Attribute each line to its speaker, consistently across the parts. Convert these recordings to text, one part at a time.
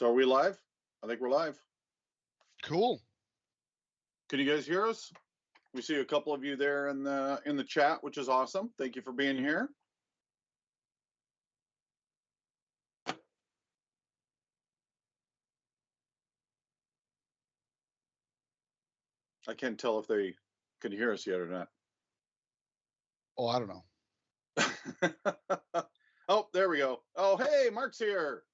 Speaker 1: So are we live? I think we're live.
Speaker 2: Cool.
Speaker 1: Can you guys hear us? We see a couple of you there in the chat, which is awesome. Thank you for being here. I can't tell if they can hear us yet or not.
Speaker 2: Oh, I don't know.
Speaker 1: Oh, there we go. Oh, hey, Mark's here.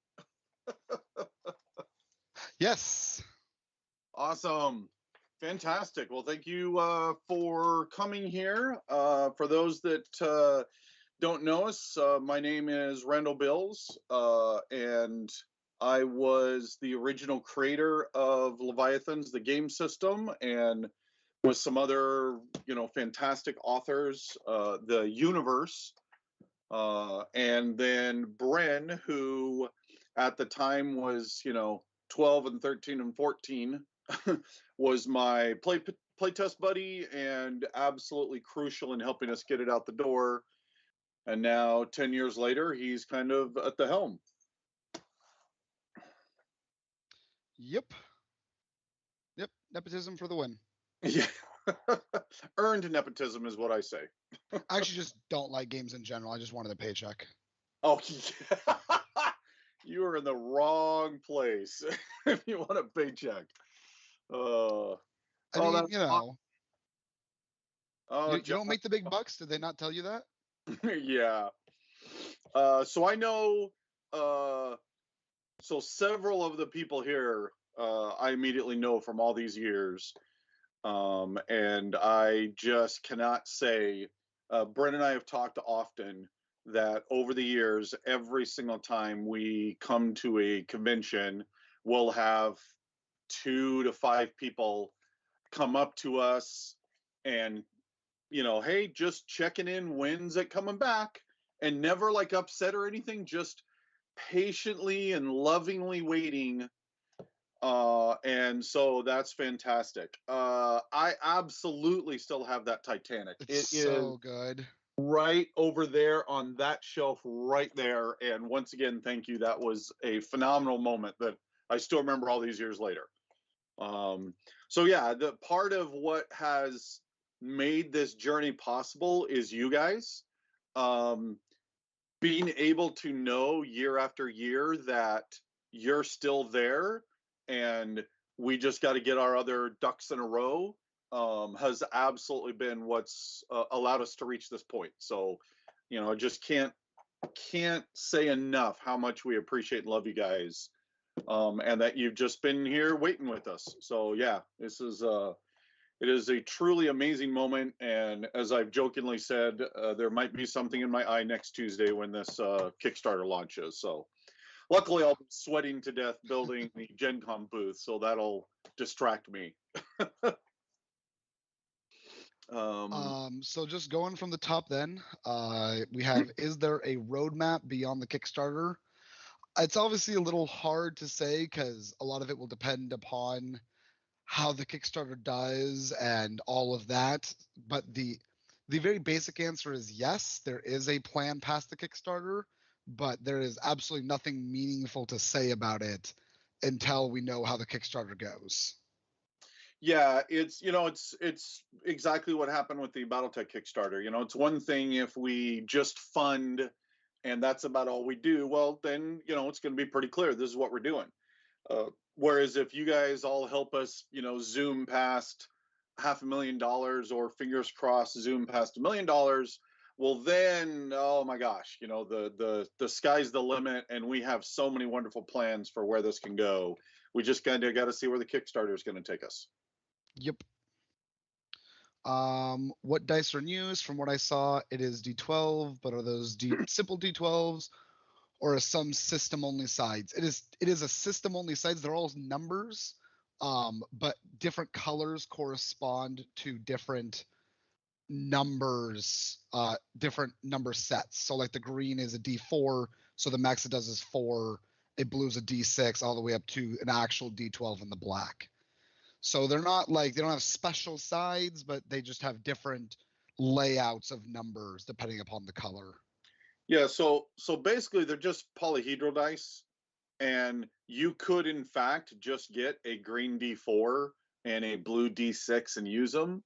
Speaker 2: Yes.
Speaker 1: Awesome. Fantastic. Well, thank you for coming here. For those that don't know us, my name is Randall Bills, and I was the original creator of Leviathans, the game system, and with some other, fantastic authors, the universe, and then Bren, who at the time was, 12 and 13 and 14, was my playtest buddy and absolutely crucial in helping us get it out the door. And now 10 years later, he's kind of at the helm.
Speaker 2: Yep. Nepotism for the win.
Speaker 1: Yeah. Earned nepotism is what I say.
Speaker 2: I actually just don't like games in general. I just wanted a paycheck.
Speaker 1: Oh, yeah. You are in the wrong place if you want a paycheck.
Speaker 2: You don't make the big bucks. Did they not tell you that?
Speaker 1: Yeah. So I know. So several of the people here, I immediately know from all these years, and I just cannot say. Brent and I have talked often that over the years, every single time we come to a convention, we'll have 2 to 5 people come up to us and, hey, just checking in, when's it coming back? And never like upset or anything, just patiently and lovingly waiting. And so that's fantastic. I absolutely still have that Titanic.
Speaker 2: It's so good.
Speaker 1: Right over there on that shelf right there. And once again, thank you. That was a phenomenal moment that I still remember all these years later. So yeah, the part of what has made this journey possible is you guys. Being able to know year after year that you're still there and we just got to get our other ducks in a row has absolutely been what's allowed us to reach this point. So, I just can't say enough how much we appreciate and love you guys, and that you've just been here waiting with us. So yeah, this is it is a truly amazing moment. And as I've jokingly said, there might be something in my eye next Tuesday when this Kickstarter launches. So luckily I'll be sweating to death building the Gen Con booth, so that'll distract me.
Speaker 2: So just going from the top then, we have, is there a roadmap beyond the Kickstarter? It's obviously a little hard to say because a lot of it will depend upon how the Kickstarter does and all of that. But the very basic answer is yes, there is a plan past the Kickstarter, but there is absolutely nothing meaningful to say about it until we know how the Kickstarter goes.
Speaker 1: Yeah, it's exactly what happened with the BattleTech Kickstarter. It's one thing if we just fund and that's about all we do. Well, then, it's going to be pretty clear. This is what we're doing. Whereas if you guys all help us, zoom past $500,000 or fingers crossed, zoom past $1 million, well, then, oh my gosh, the sky's the limit. And we have so many wonderful plans for where this can go. We just kind of got to see where the Kickstarter is going to take us.
Speaker 2: Yep. What dice are used? From what I saw, it is D12, but are those simple D12s or are some system only sides? It is a system only sides. They're all numbers, but different colors correspond to different numbers, different number sets. So like the green is a D4, so the max it does is 4. A blue is a D6, all the way up to an actual D12 in the black. So they're not like, they don't have special sides, but they just have different layouts of numbers depending upon the color.
Speaker 1: Yeah, so basically they're just polyhedral dice. And you could, in fact, just get a green D4 and a blue D6 and use them.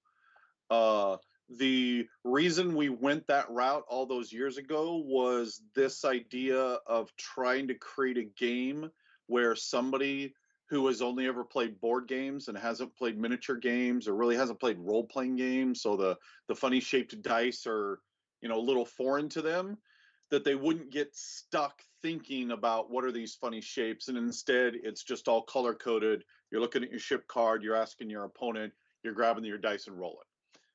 Speaker 1: The reason we went that route all those years ago was this idea of trying to create a game where somebody who has only ever played board games and hasn't played miniature games or really hasn't played role-playing games, so the funny shaped dice are, a little foreign to them, that they wouldn't get stuck thinking about what are these funny shapes, and instead it's just all color coded. You're looking at your ship card, you're asking your opponent, you're grabbing your dice and rolling.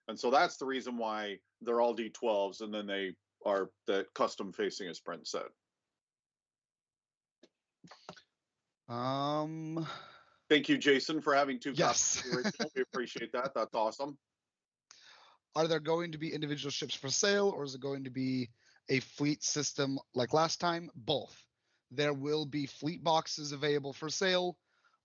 Speaker 1: And so that's the reason why they're all D12s, and then they are the custom facing, as Brent said. Thank you, Jason, for having two copies of the original. We appreciate that. That's awesome.
Speaker 2: Are there going to be individual ships for sale, or is it going to be a fleet system like last time? Both. There will be fleet boxes available for sale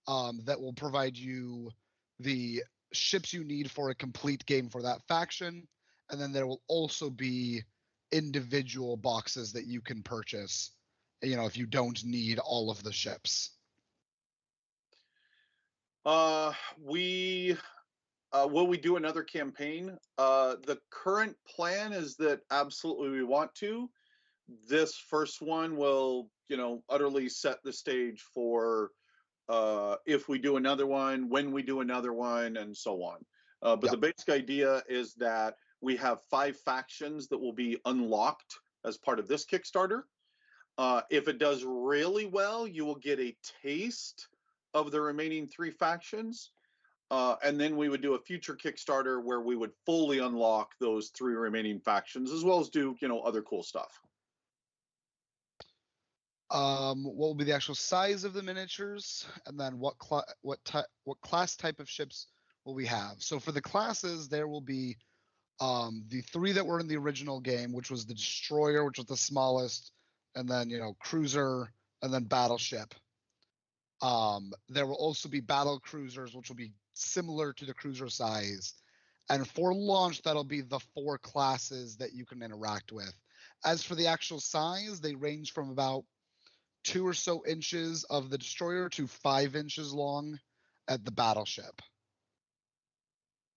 Speaker 2: that will provide you the ships you need for a complete game for that faction. And then there will also be individual boxes that you can purchase, if you don't need all of the ships.
Speaker 1: Will we do another campaign? The current plan is that absolutely we want to. This first one will, utterly set the stage for if we do another one, when we do another one, and so on. But the basic idea is that we have 5 factions that will be unlocked as part of this Kickstarter. If it does really well, you will get a taste of the remaining 3 factions. And then we would do a future Kickstarter where we would fully unlock those 3 remaining factions, as well as do, other cool stuff.
Speaker 2: What will be the actual size of the miniatures, and then what class type of ships will we have? So for the classes, there will be the 3 that were in the original game, which was the destroyer, which was the smallest, and then cruiser, and then battleship. There will also be battle cruisers, which will be similar to the cruiser size. And for launch, that'll be the 4 classes that you can interact with. As for the actual size, they range from about 2 or so inches of the destroyer to 5 inches long at the battleship.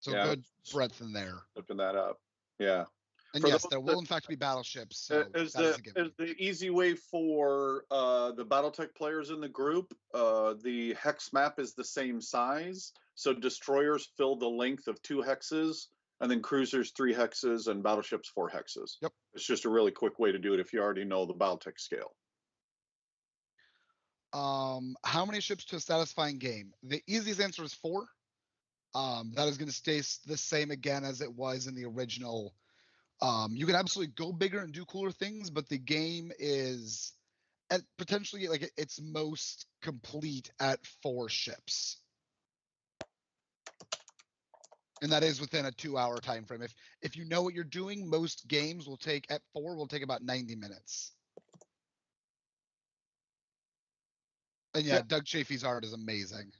Speaker 2: So good breadth in there.
Speaker 1: Looking that up. Yeah.
Speaker 2: And yes, there will in fact be battleships. So
Speaker 1: is the easy way for the BattleTech players in the group, the hex map is the same size. So destroyers fill the length of 2 hexes, and then cruisers 3 hexes, and battleships 4 hexes.
Speaker 2: Yep.
Speaker 1: It's just a really quick way to do it if you already know the BattleTech scale.
Speaker 2: How many ships to a satisfying game? The easiest answer is 4. That is going to stay the same again as it was in the original. You can absolutely go bigger and do cooler things, but the game is at potentially like its most complete at 4 ships. And that is within a 2-hour time frame. If you know what you're doing, most games will take about 90 minutes. And yeah, Doug Chafee's art is amazing.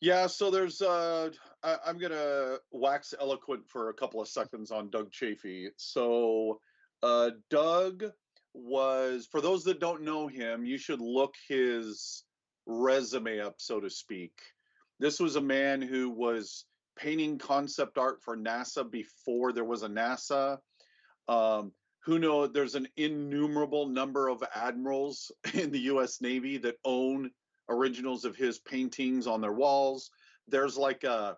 Speaker 1: Yeah, so there's I'm gonna wax eloquent for a couple of seconds on Doug Chafee. So Doug was, for those that don't know him, you should look his resume up, so to speak. This was a man who was painting concept art for NASA before there was a NASA. Who knows, there's an innumerable number of admirals in the US Navy that own originals of his paintings on their walls. There's like a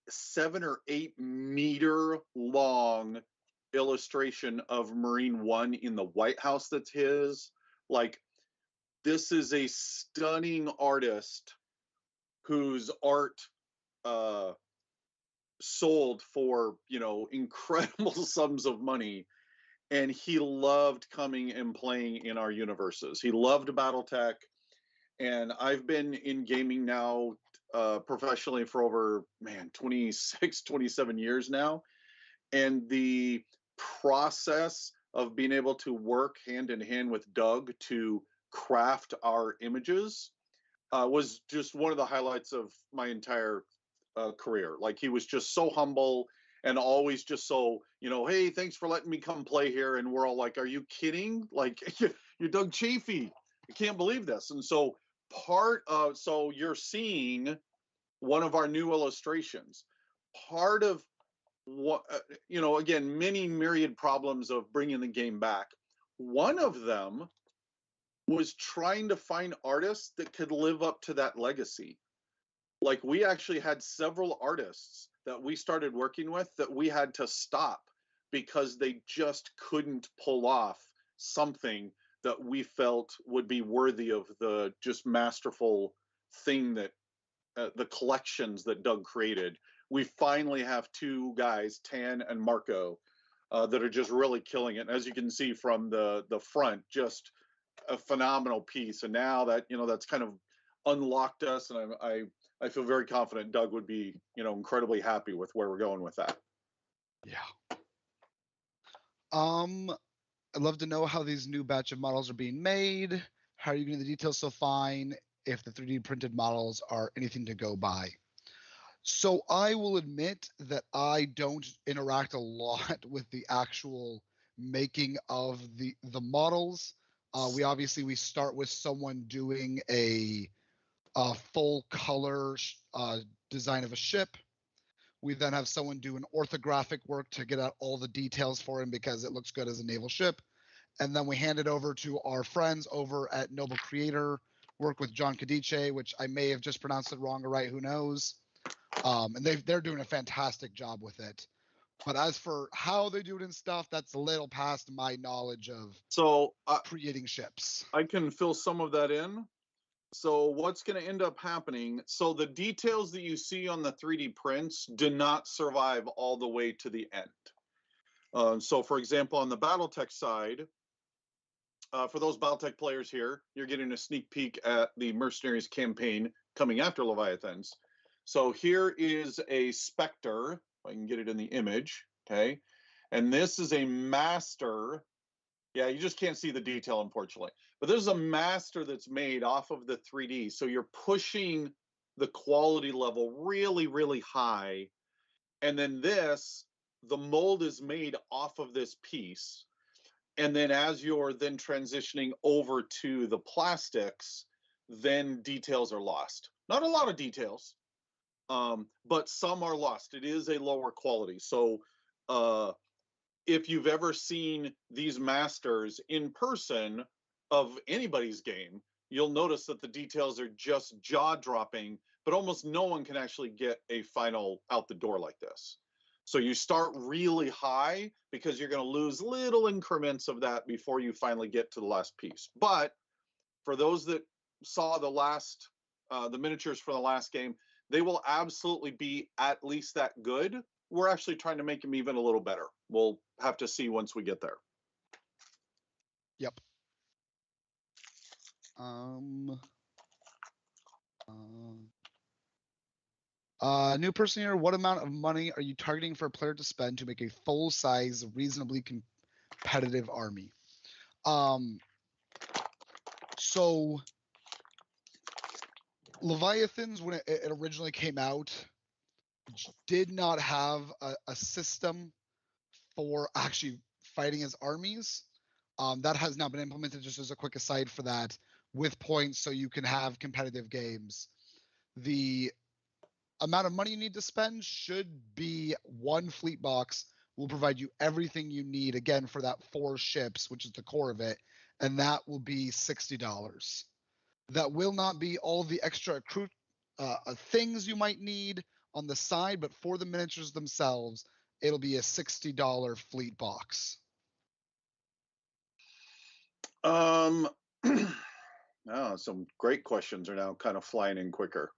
Speaker 1: 7 or 8 meter long illustration of Marine One in the White House that's his. Like, this is a stunning artist whose art sold for, incredible sums of money. And he loved coming and playing in our universes. He loved BattleTech. And I've been in gaming now professionally for over, 26, 27 years now. And the process of being able to work hand in hand with Doug to craft our images was just one of the highlights of my entire career. Like, he was just so humble and always just so, hey, thanks for letting me come play here. And we're all like, are you kidding? Like, you're Doug Chafee. I can't believe this. And so so you're seeing one of our new illustrations. Part of what, again, many myriad problems of bringing the game back. One of them was trying to find artists that could live up to that legacy. Like, we actually had several artists that we started working with that we had to stop because they just couldn't pull off something that we felt would be worthy of the just masterful thing that the collections that Doug created. We finally have two guys, Tan and Marco, that are just really killing it. And as you can see from the front, just a phenomenal piece. And now that, that's kind of unlocked us, and I feel very confident Doug would be, incredibly happy with where we're going with that.
Speaker 2: Yeah. I'd love to know how these new batch of models are being made. How are you getting the details so fine? If the 3D printed models are anything to go by. So I will admit that I don't interact a lot with the actual making of the models. We start with someone doing a full color design of a ship. We then have someone do an orthographic work to get out all the details for him because it looks good as a naval ship. And then we hand it over to our friends over at Noble Creator, work with John Cadice, which I may have just pronounced it wrong or right, who knows. And they're doing a fantastic job with it. But as for how they do it and stuff, that's a little past my knowledge of creating ships.
Speaker 1: I can fill some of that in. So what's going to end up happening, so the details that you see on the 3D prints do not survive all the way to the end. So for example, on the Battletech side, for those Battletech players here, you're getting a sneak peek at the Mercenaries campaign coming after Leviathans. So here is a Spectre, if I can get it in the image, okay? And this is a master. Yeah, you just can't see the detail, unfortunately. But there's a master that's made off of the 3D. So you're pushing the quality level really, really high. And then the mold is made off of this piece. And then as you're then transitioning over to the plastics, then details are lost. Not a lot of details, but some are lost. It is a lower quality. So if you've ever seen these masters in person of anybody's game, you'll notice that the details are just jaw-dropping, but almost no one can actually get a final out the door like this. So you start really high because you're going to lose little increments of that before you finally get to the last piece. But for those that saw the miniatures for the last game, they will absolutely be at least that good. We're actually trying to make them even a little better. We'll have to see once we get there.
Speaker 2: Yep. New person here, what amount of money are you targeting for a player to spend to make a full-size, reasonably competitive army? So Leviathans, when it originally came out, did not have a system for actually fighting as armies. That has now been implemented, just as a quick aside for that, with points so you can have competitive games. The amount of money you need to spend should be one fleet box will provide you everything you need, again, for that 4 ships, which is the core of it, and that will be $60. That will not be all the extra things you might need on the side, but for the miniatures themselves, it'll be a $60 fleet box.
Speaker 1: Some great questions are now kind of flying in quicker.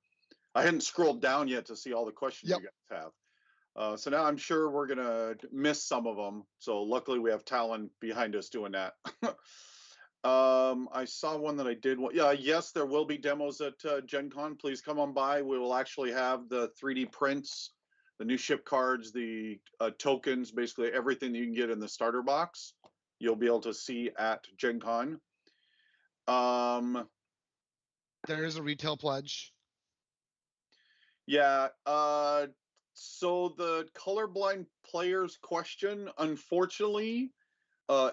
Speaker 1: I hadn't scrolled down yet to see all the questions you guys have. So now I'm sure we're going to miss some of them. So luckily we have Talon behind us doing that. I saw one that I did. Yes, there will be demos at Gen Con. Please come on by. We will actually have the 3D prints, the new ship cards, the tokens, basically everything that you can get in the starter box. You'll be able to see at Gen Con.
Speaker 2: There is a retail pledge.
Speaker 1: Yeah. So the colorblind players question, unfortunately,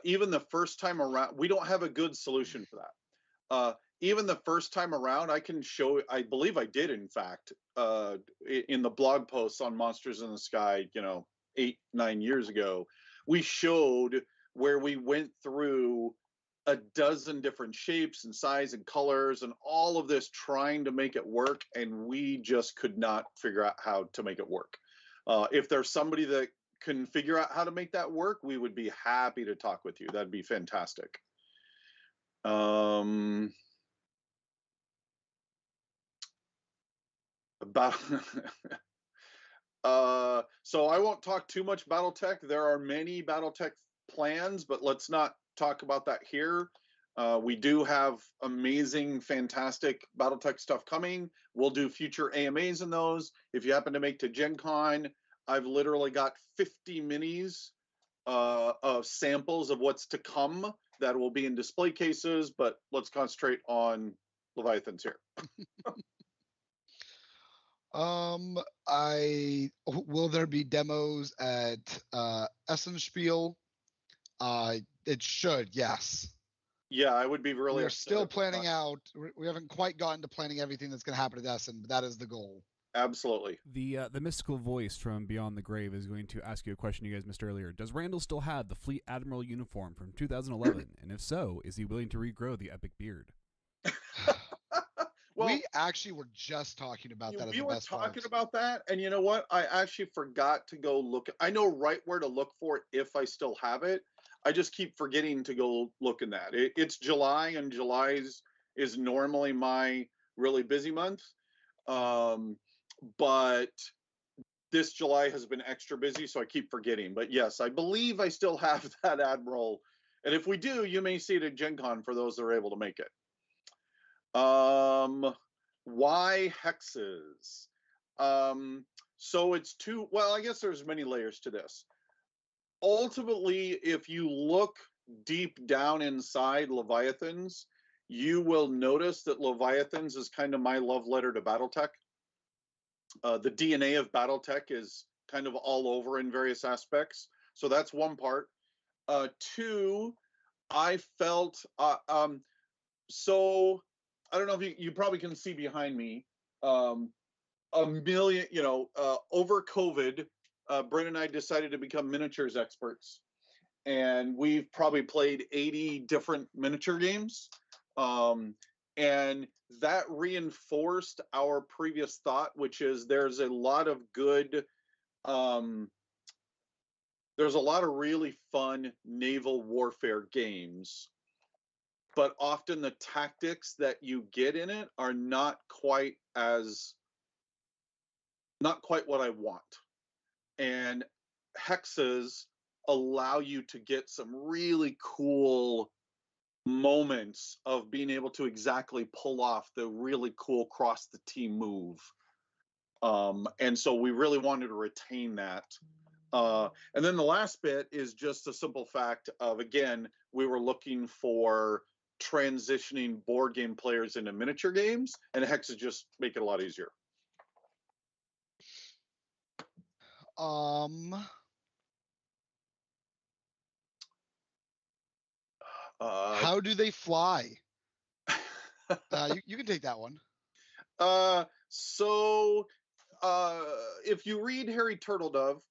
Speaker 1: even the first time around, we don't have a good solution for that. Even the first time around, I can show, I believe I did, in fact, in the blog posts on Monsters in the Sky, 8-9 years ago, we showed where we went through a dozen different shapes and size and colors and all of this trying to make it work, and we just could not figure out how to make it work. If there's somebody that can figure out how to make that work, we would be happy to talk with you. That'd be fantastic. About so I won't talk too much BattleTech. There are many BattleTech plans, but let's not talk about that here. We do have amazing, fantastic BattleTech stuff coming. We'll do future AMAs in those. If you happen to make to Gen Con, I've literally got 50 minis of samples of what's to come that will be in display cases, but let's concentrate on Leviathans here.
Speaker 2: Will there be demos at Essen Spiel? It should, yes.
Speaker 1: Yeah, I would be really.
Speaker 2: We're still planning out. We haven't quite gotten to planning everything that's going to happen at Essen, but that is the goal.
Speaker 1: Absolutely.
Speaker 3: The mystical voice from Beyond the Grave is going to ask you a question you guys missed earlier. Does Randall still have the Fleet Admiral uniform from 2011? And if so, is he willing to regrow the epic beard?
Speaker 2: Well, we actually were just talking about that.
Speaker 1: We were talking about that, and you know what? I actually forgot to go look. I know right where to look for it if I still have it. I just keep forgetting to go look in that. It's July, and July is normally my really busy month. But this July has been extra busy, so I keep forgetting. But yes, I believe I still have that Admiral. And if we do, you may see it at Gen Con for those that are able to make it. Why hexes? So it's well, I guess there's many layers to this. Ultimately, if you look deep down inside Leviathans, you will notice that Leviathans is kind of my love letter to BattleTech. The DNA of BattleTech is kind of all over in various aspects. So that's one part. Two, I felt, so I don't know if you probably can see behind me, a million, over COVID, Brent and I decided to become miniatures experts. And we've probably played 80 different miniature games. And that reinforced our previous thought, which is there's a lot of good, there's a lot of really fun naval warfare games, but often the tactics that you get in it are not quite what I want. And hexes allow you to get some really cool moments of being able to exactly pull off the really cool cross the team move. And so we really wanted to retain that. And then the last bit is just the simple fact of, again, we were looking for transitioning board game players into miniature games, and hexes just make it a lot easier.
Speaker 2: How do they fly? You can take that one.
Speaker 1: So if you read Harry Turtledove,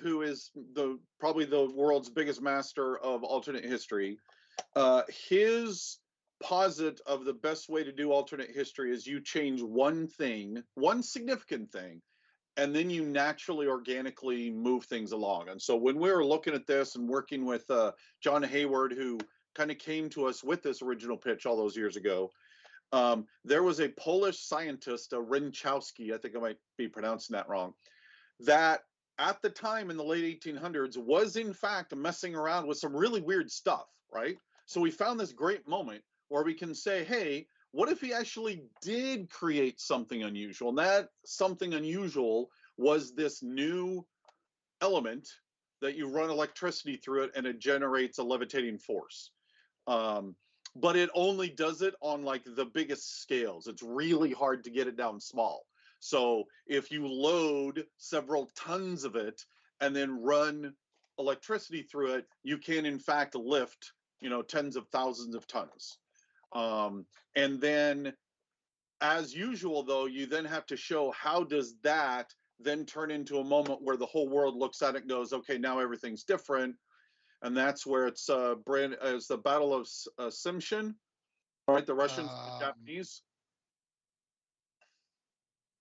Speaker 1: who is probably the world's biggest master of alternate history, his posit of the best way to do alternate history is you change one significant thing, and then you naturally, organically move things along. And so when we were looking at this and working with John Hayward, who kind of came to us with this original pitch all those years ago, there was a Polish scientist, Rynchowski, I think I might be pronouncing that wrong, that at the time in the late 1800s was in fact messing around with some really weird stuff, right? So we found this great moment where we can say, hey, what if he actually did create something unusual? And that something unusual was this new element that you run electricity through it and it generates a levitating force. But it only does it on like the biggest scales. It's really hard to get it down small. So if you load several tons of it and then run electricity through it, you can in fact lift tens of thousands of tons. And then, as usual, though, you then have to show how does that then turn into a moment where the whole world looks at it and goes, okay, now everything's different. And that's where it's it's the Battle of Simshin, right? The Russians, the Japanese.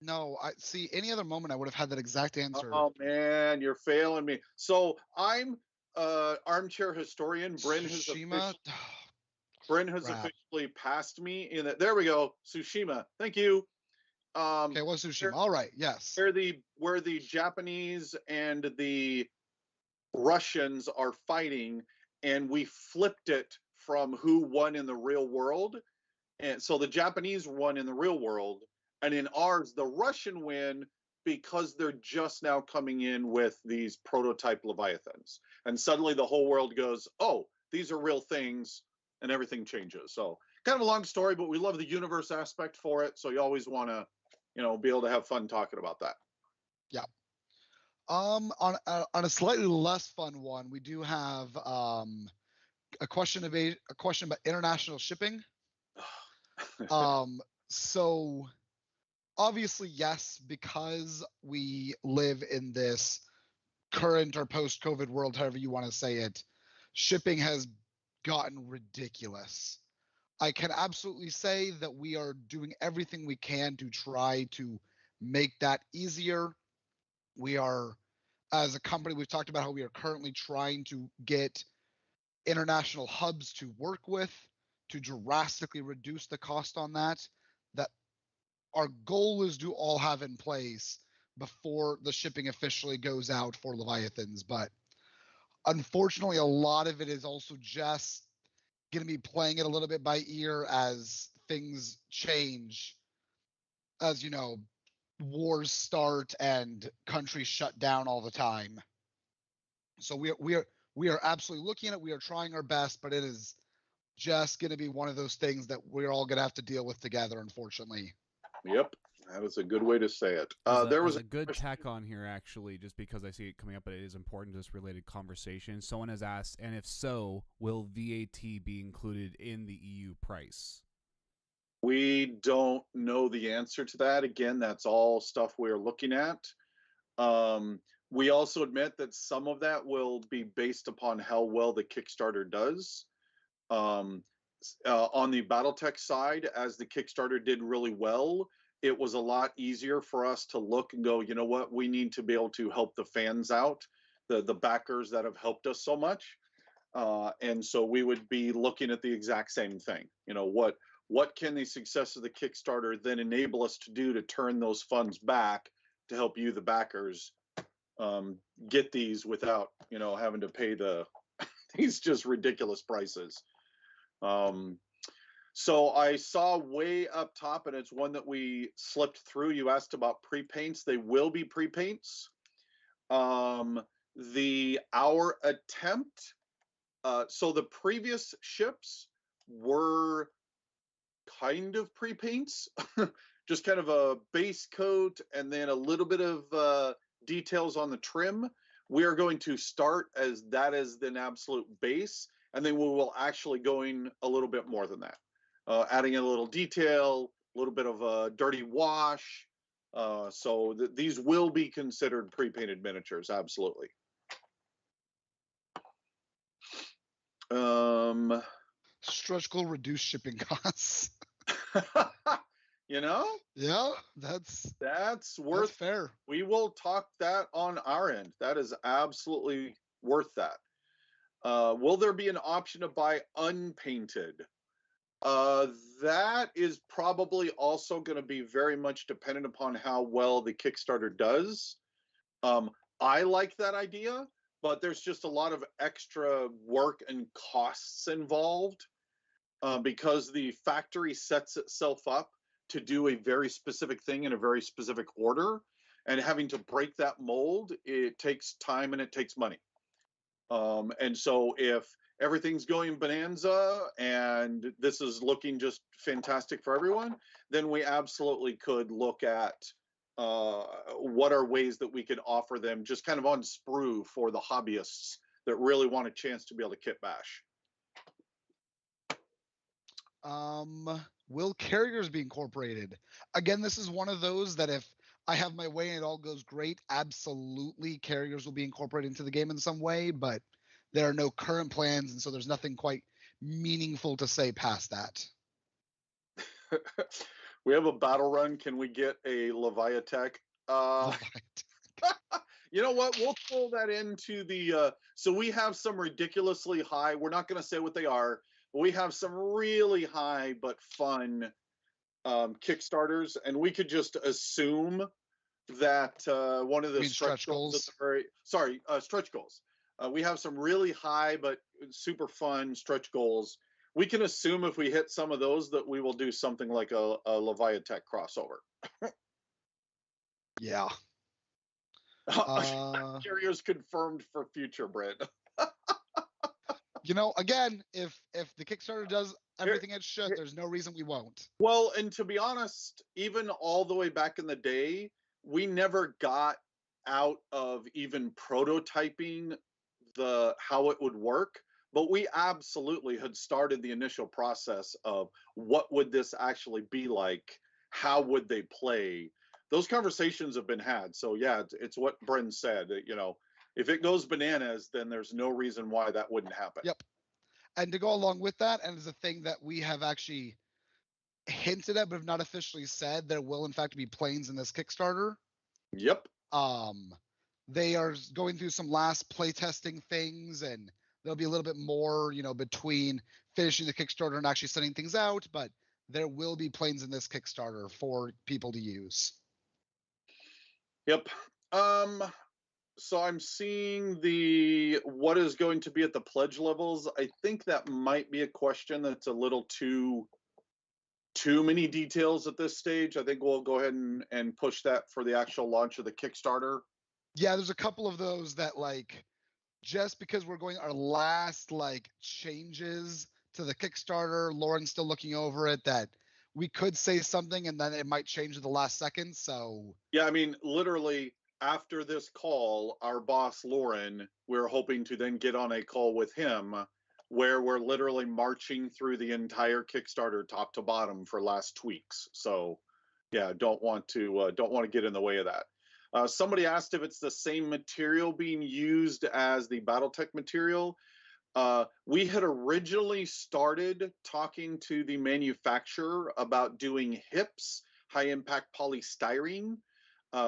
Speaker 2: No, I see. Any other moment, I would have had that exact answer.
Speaker 1: Oh man, you're failing me. So I'm armchair historian. Bryn has officially passed me in that. There we go, Tsushima. Thank you.
Speaker 2: Okay, well, Tsushima. All right, yes.
Speaker 1: Where the Japanese and the Russians are fighting, and we flipped it from who won in the real world, and so the Japanese won in the real world, and in ours the Russian win because they're just now coming in with these prototype Leviathans, and suddenly the whole world goes, oh, these are real things, and everything changes. So kind of a long story, but we love the universe aspect for it, so you always want to be able to have fun talking about that.
Speaker 2: Yeah. On a slightly less fun one, we do have a question about international shipping. So obviously, yes, because we live in this current or post-COVID world, however you want to say it, shipping has gotten ridiculous. I can absolutely say that we are doing everything we can to try to make that easier. We are, as a company, we've talked about how we are currently trying to get international hubs to work with to drastically reduce the cost on that. That our goal is to all have in place before the shipping officially goes out for Leviathans. But unfortunately, a lot of it is also just going to be playing it a little bit by ear as things change, as wars start and countries shut down all the time. So we are absolutely looking at it. We are trying our best, but it is just going to be one of those things that we're all going to have to deal with together, unfortunately.
Speaker 1: Yep, that is a good way to say it.
Speaker 3: There was a good tack on here, actually, just because I see it coming up, but it is important to this related conversation. Someone has asked, and if so, will VAT be included in the EU price?
Speaker 1: We don't know the answer to that. Again, that's all stuff we're looking at. We also admit that some of that will be based upon how well the Kickstarter does. On the BattleTech side, as the Kickstarter did really well, it was a lot easier for us to look and go, you know what, we need to be able to help the fans out, the backers that have helped us so much. And so we would be looking at the exact same thing. What can the success of the Kickstarter then enable us to do to turn those funds back to help you, the backers, get these without, having to pay these just ridiculous prices. So I saw way up top, and it's one that we slipped through. You asked about pre-paints. They will be pre-paints. Our attempt, so the previous ships were kind of pre-paints, just kind of a base coat and then a little bit of details on the trim. We are going to start as that is an absolute base, and then we will actually going a little bit more than that, adding in a little detail, a little bit of a dirty wash. So these will be considered pre-painted miniatures, absolutely.
Speaker 2: Stretch goal, reduce shipping costs.
Speaker 1: Yeah,
Speaker 2: that's
Speaker 1: worth
Speaker 2: fair.
Speaker 1: We will talk that on our end. That is absolutely worth that. Will there be an option to buy unpainted? That is probably also going to be very much dependent upon how well the Kickstarter does. I like that idea, but there's just a lot of extra work and costs involved, because the factory sets itself up to do a very specific thing in a very specific order, and having to break that mold, it takes time and it takes money. And so if everything's going bonanza and this is looking just fantastic for everyone, then we absolutely could look at what are ways that we could offer them just kind of on sprue for the hobbyists that really want a chance to be able to kit bash.
Speaker 2: Will carriers be incorporated? Again, this is one of those that if I have my way and it all goes great, absolutely carriers will be incorporated into the game in some way, but there are no current plans, and so there's nothing quite meaningful to say past that.
Speaker 1: We have a battle run. Can we get a Leviathan? You know what? We'll throw that into the. So we have some ridiculously high. We're not going to say what they are, but we have some really high but fun Kickstarters, and we could just assume that one of the
Speaker 2: stretch goals.
Speaker 1: Stretch goals. We have some really high but super fun stretch goals. We can assume if we hit some of those that we will do something like a Leviathan crossover.
Speaker 2: Yeah.
Speaker 1: Carriers confirmed for future, Brent.
Speaker 2: You know, again, if the Kickstarter does everything it should, there's no reason we won't.
Speaker 1: Well, and to be honest, even all the way back in the day, we never got out of even prototyping how it would work, but we absolutely had started the initial process of what would this actually be like, how would they play. Those conversations have been had. So yeah, it's what Bren said. You know, if it goes bananas, then there's no reason why that wouldn't happen.
Speaker 2: Yep. And to go along with that, and as a thing that we have actually hinted at but have not officially said, there will in fact be planes in this Kickstarter.
Speaker 1: Yep.
Speaker 2: They are going through some last playtesting things, and there'll be a little bit more, you know, between finishing the Kickstarter and actually sending things out, but there will be planes in this Kickstarter for people to use.
Speaker 1: Yep. So I'm seeing what is going to be at the pledge levels. I think that might be a question that's a little too many details at this stage. I think we'll go ahead and push that for the actual launch of the Kickstarter.
Speaker 2: Yeah, there's a couple of those that, like, just because we're going our last like changes to the Kickstarter, Lauren's still looking over it, that we could say something and then it might change at the last second. So
Speaker 1: yeah, I mean, literally after this call, our boss Lauren, we're hoping to then get on a call with him where we're literally marching through the entire Kickstarter top to bottom for last tweaks. So yeah, don't want to get in the way of that. Somebody asked if it's the same material being used as the BattleTech material. We had originally started talking to the manufacturer about doing HIPS, high impact polystyrene,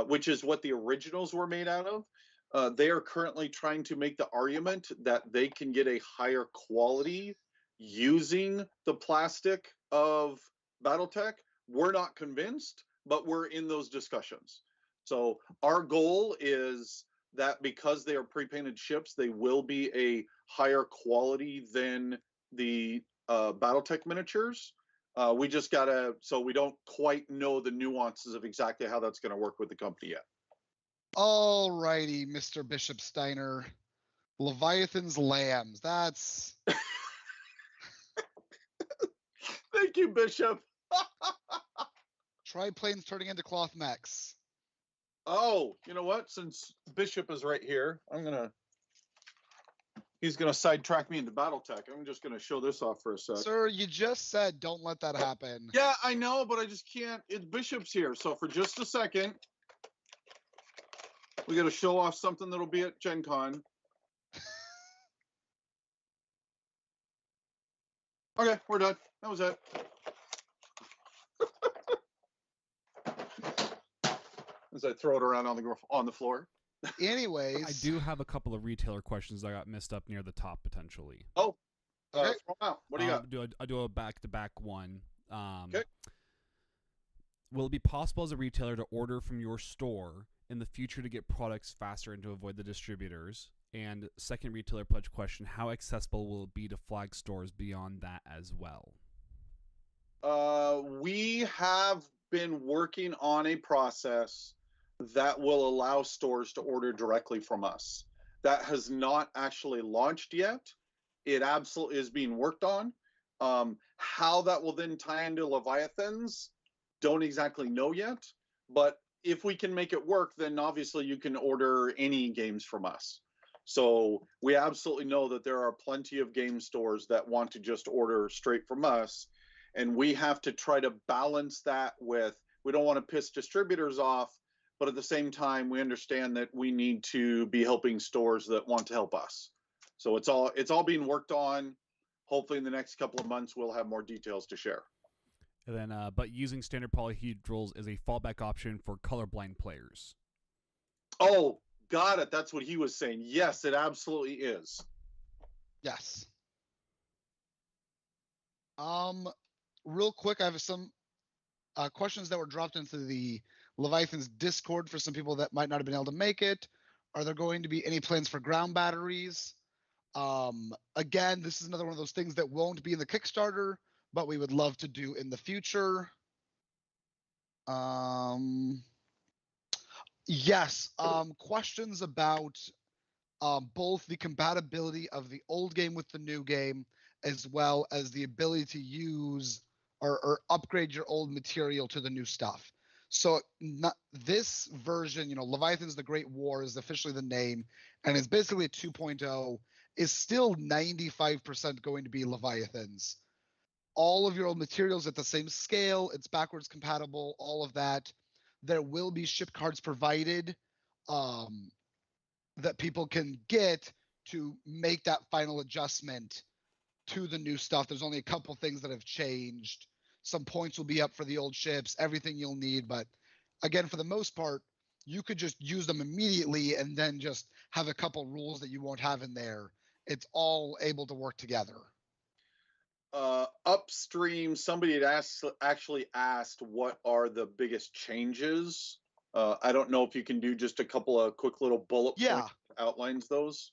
Speaker 1: which is what the originals were made out of. They are currently trying to make the argument that they can get a higher quality using the plastic of BattleTech. We're not convinced, but we're in those discussions. So our goal is that because they are pre-painted ships, they will be a higher quality than the BattleTech miniatures. We just gotta, so we don't quite know the nuances of exactly how that's going to work with the company yet.
Speaker 2: All righty, Mr. Bishop Steiner. Leviathan's lambs. That's.
Speaker 1: Thank you, Bishop.
Speaker 2: Triplanes turning into cloth mechs.
Speaker 1: Oh, you know what? Since Bishop is right here, he's gonna sidetrack me into BattleTech. I'm just gonna show this off for a sec.
Speaker 2: Sir, you just said don't let that happen.
Speaker 1: Yeah, I know, but I just can't. It's Bishop's here, so for just a second, we got to show off something that'll be at Gen Con. Okay, we're done. That was it. As I throw it around on the floor.
Speaker 2: Anyways,
Speaker 3: I do have a couple of retailer questions that got missed up near the top potentially.
Speaker 1: Oh,
Speaker 2: okay.
Speaker 1: Throw them out. What do you got?
Speaker 3: I do a back-to-back one.
Speaker 1: Okay.
Speaker 3: Will it be possible as a retailer to order from your store in the future to get products faster and to avoid the distributors? And second retailer pledge question, how accessible will it be to flag stores beyond that as well?
Speaker 1: We have been working on a process that will allow stores to order directly from us. That has not actually launched yet. It absolutely is being worked on. How that will then tie into Leviathans, don't exactly know yet. But if we can make it work, then obviously you can order any games from us. So we absolutely know that there are plenty of game stores that want to just order straight from us. and we have to try to balance that with, we don't want to piss distributors off, but at the same time we understand that we need to be helping stores that want to help us. So it's all being worked on. Hopefully in the next couple of months we'll have more details to share.
Speaker 3: And then, but using standard polyhedrals is a fallback option for colorblind players.
Speaker 1: Oh, got it. That's what he was saying. Yes, it absolutely is.
Speaker 2: Yes. Real quick, I have some questions that were dropped into the Leviathans Discord for some people that might not have been able to make it. Are there going to be any plans for ground batteries? Again, this is another one of those things that won't be in the Kickstarter, but we would love to do in the future. Yes, questions about both the compatibility of the old game with the new game, as well as the ability to use or upgrade your old material to the new stuff. So this version, Leviathans the Great War is officially the name, and it's basically a 2.0, is still 95% going to be Leviathans. All of your old materials at the same scale, it's backwards compatible, all of that. There will be ship cards provided that people can get to make that final adjustment to the new stuff. There's only a couple things that have changed. Some points will be up for the old ships, everything you'll need. But again, for the most part, you could just use them immediately and then just have a couple rules that you won't have in there. It's all able to work together.
Speaker 1: Upstream, somebody had actually asked what are the biggest changes. I don't know if you can do just a couple of quick little bullet points outlines those.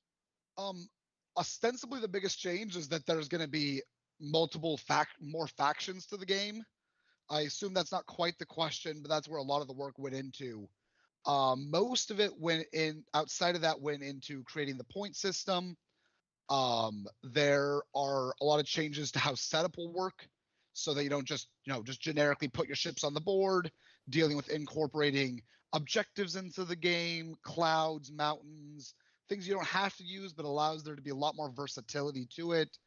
Speaker 2: Ostensibly the biggest change is that there's going to be multiple more factions to the game. I assume that's not quite the question, but that's where a lot of the work went into. Most of it outside of that went into creating the point system. There are a lot of changes to how setup will work, so that you don't just generically put your ships on the board, dealing with incorporating objectives into the game, clouds, mountains, things you don't have to use, but allows there to be a lot more versatility to it.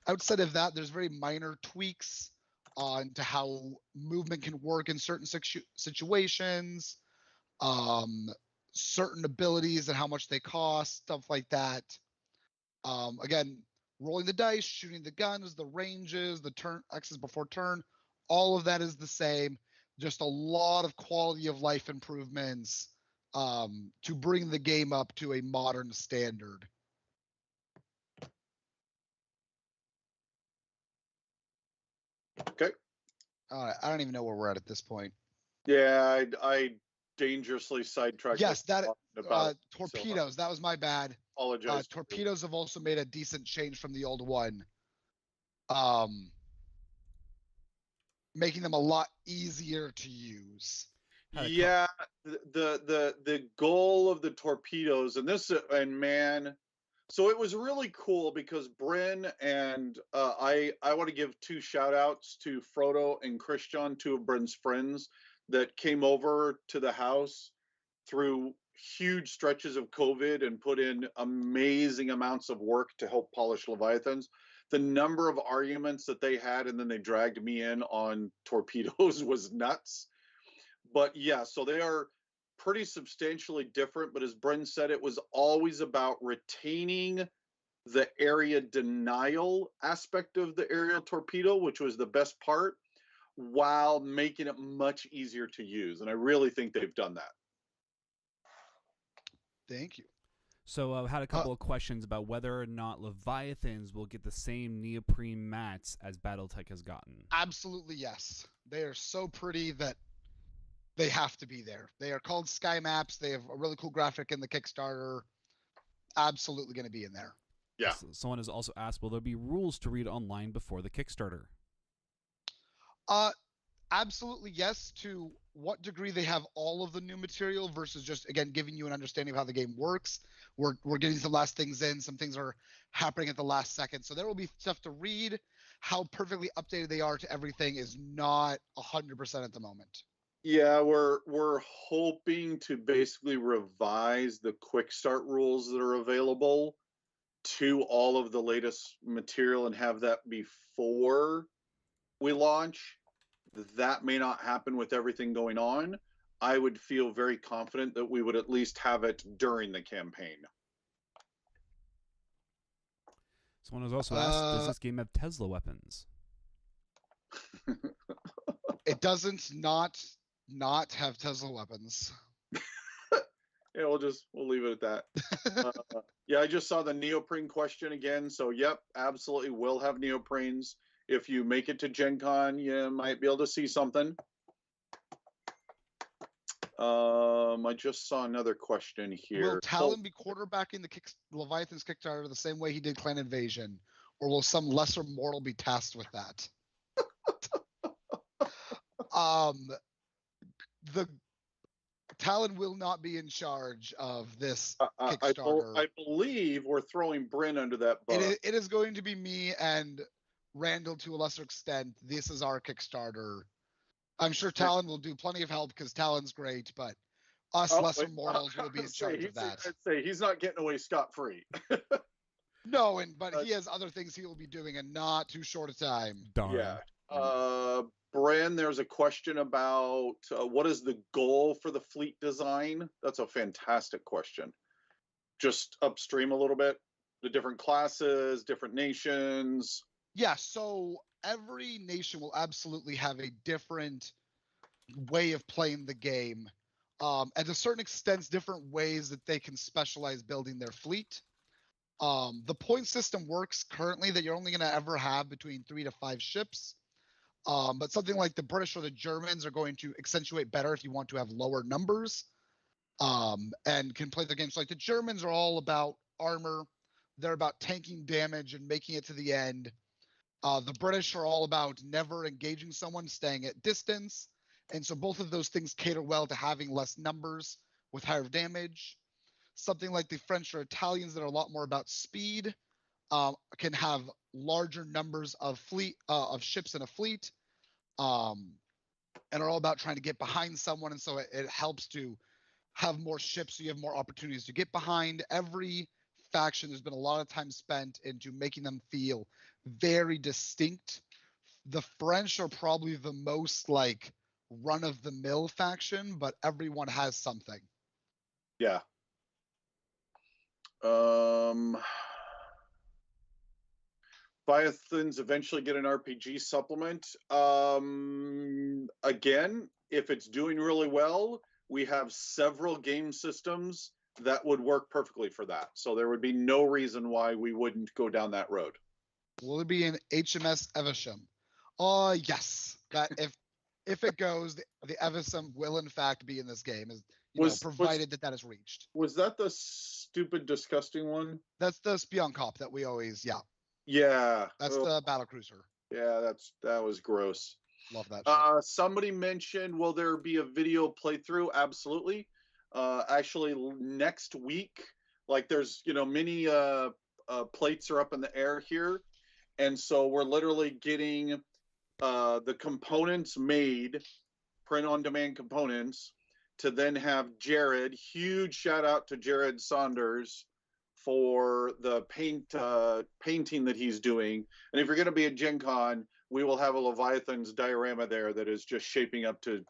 Speaker 2: Outside of that, there's very minor tweaks to how movement can work in certain situations, certain abilities and how much they cost, stuff like that. Again, rolling the dice, shooting the guns, the ranges, the turn X's before turn, all of that is the same. Just a lot of quality of life improvements to bring the game up to a modern standard.
Speaker 1: Okay.
Speaker 2: All right. I don't even know where we're at this point.
Speaker 1: Yeah, I dangerously sidetracked.
Speaker 2: Yes, torpedoes. So, that was my bad.
Speaker 1: Apologize.
Speaker 2: Torpedoes have also made a decent change from the old one. Making them a lot easier to use.
Speaker 1: Yeah, the goal of the torpedoes, and man, so it was really cool because Bryn and I want to give 2 shout outs to Frodo and Christian, 2 of Bryn's friends that came over to the house through huge stretches of COVID and put in amazing amounts of work to help polish Leviathans. The number of arguments that they had, and then they dragged me in on torpedoes, was nuts. But yeah, so they are pretty substantially different. But as Bryn said, it was always about retaining the area denial aspect of the aerial torpedo, which was the best part, while making it much easier to use. And I really think they've done that.
Speaker 2: Thank you.
Speaker 3: So I had a couple of questions about whether or not Leviathans will get the same neoprene mats as Battletech has gotten.
Speaker 2: Absolutely, yes. They are so pretty that they have to be there. They are called Sky Maps. They have a really cool graphic in the Kickstarter. Absolutely going to be in there.
Speaker 1: Yeah.
Speaker 3: Someone has also asked, will there be rules to read online before the Kickstarter?
Speaker 2: Absolutely yes. To what degree they have all of the new material versus just, again, giving you an understanding of how the game works. We're getting some last things in. Some things are happening at the last second. So there will be stuff to read. How perfectly updated they are to everything is not 100% at the moment.
Speaker 1: Yeah, we're hoping to basically revise the quick start rules that are available to all of the latest material and have that before we launch, that may not happen with everything going on. I would feel very confident that we would at least have it during the campaign.
Speaker 3: Someone has also asked, does this game have Tesla weapons?
Speaker 2: It doesn't not have Tesla weapons.
Speaker 1: Yeah, we'll leave it at that. Yeah, I just saw the neoprene question again. So, yep, absolutely will have neoprenes. If you make it to Gen Con, you might be able to see something. I just saw another question here.
Speaker 2: Will Talon be quarterbacking the Leviathans Kickstarter the same way he did Clan Invasion, or will some lesser mortal be tasked with that? The Talon will not be in charge of this Kickstarter.
Speaker 1: I believe we're throwing Bryn under that bus.
Speaker 2: It is going to be me and Randall to a lesser extent. This is our Kickstarter. I'm sure Talon will do plenty of help because Talon's great, but us lesser mortals will be in charge of that.
Speaker 1: I'd say he's not getting away scot-free.
Speaker 2: No, but he has other things he will be doing in not too short a time.
Speaker 3: Darn.
Speaker 1: Yeah. Bran, there's a question about what is the goal for the fleet design? That's a fantastic question. Just upstream a little bit. The different classes, different nations.
Speaker 2: Yeah, so every nation will absolutely have a different way of playing the game. And to a certain extent, different ways that they can specialize building their fleet. The point system works currently that you're only going to ever have between 3 to 5 ships. But something like the British or the Germans are going to accentuate better if you want to have lower numbers and can play the game. So like the Germans are all about armor. They're about tanking damage and making it to the end. The British are all about never engaging someone, staying at distance. And so both of those things cater well to having less numbers with higher damage. Something like the French or Italians that are a lot more about speed can have larger numbers of ships in a fleet and are all about trying to get behind someone. And so it helps to have more ships so you have more opportunities to get behind. Every faction, there's been a lot of time spent into making them feel very distinct. The French are probably the most like run-of-the-mill faction, but everyone has something.
Speaker 1: Yeah. Leviathans eventually get an RPG supplement. Again, if it's doing really well, we have several game systems that would work perfectly for that. So there would be no reason why we wouldn't go down that road.
Speaker 2: Will it be an HMS Evesham? Yes. That if it goes, the Evesham will in fact be in this game, provided that is reached.
Speaker 1: Was that the stupid, disgusting one?
Speaker 2: That's the Spionkop that we always,
Speaker 1: Yeah.
Speaker 2: That's the battle cruiser.
Speaker 1: Yeah, that was gross.
Speaker 2: Love that.
Speaker 1: Somebody mentioned, will there be a video playthrough? Absolutely. Actually, next week, like there's many plates are up in the air here, and so we're literally getting the components made, print-on-demand components, to then have Jared. Huge shout out to Jared Saunders for the painting that he's doing. And if you're going to be at Gen Con, we will have a Leviathans diorama there that is just shaping up to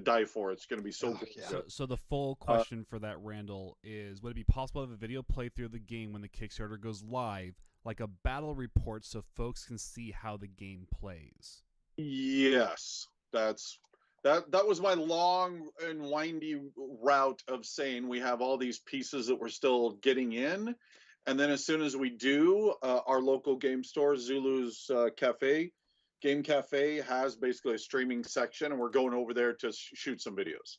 Speaker 1: die for. It's going to be so cool.
Speaker 2: Yeah.
Speaker 3: So the full question for that, Randall, is would it be possible to have a video playthrough of the game when the Kickstarter goes live, like a battle report, so folks can see how the game plays?
Speaker 1: Yes, that was my long and windy route of saying we have all these pieces that we're still getting in, and then as soon as we do, our local game store, Zulu's Game Cafe, has basically a streaming section, and we're going over there to shoot some videos.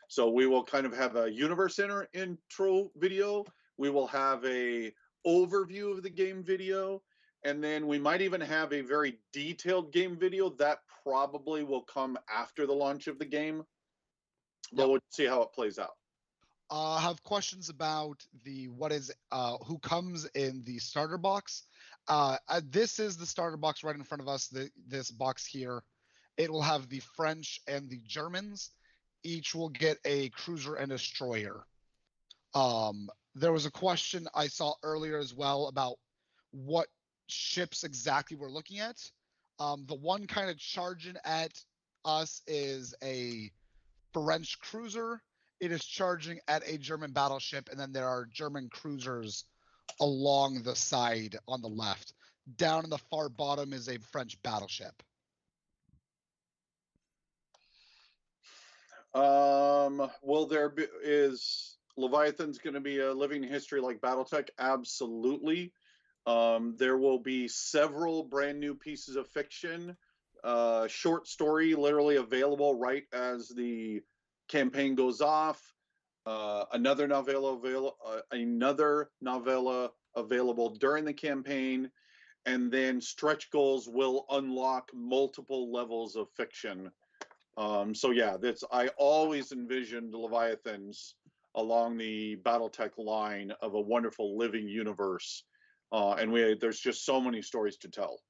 Speaker 1: So we will kind of have a universe intro video. We will have a overview of the game video, and then we might even have a very detailed game video that probably will come after the launch of the game. But we'll see how it plays out.
Speaker 2: I have questions about who comes in the starter box. This is the starter box right in front of us. This box here, it will have the French and the Germans. Each will get a cruiser and destroyer. There was a question I saw earlier as well about what ships exactly we're looking at. The one kind of charging at us is a French cruiser. It is charging at a German battleship, and then there are German cruisers along the side on the left. Down in the far bottom is a French battleship.
Speaker 1: Will there be, is Leviathan's going to be a living history like BattleTech? Absolutely. There will be several brand new pieces of fiction, short story literally available right as the campaign goes off. Another novella available during the campaign, and then stretch goals will unlock multiple levels of fiction. So yeah, I always envisioned Leviathans along the BattleTech line of a wonderful living universe, and there's just so many stories to tell.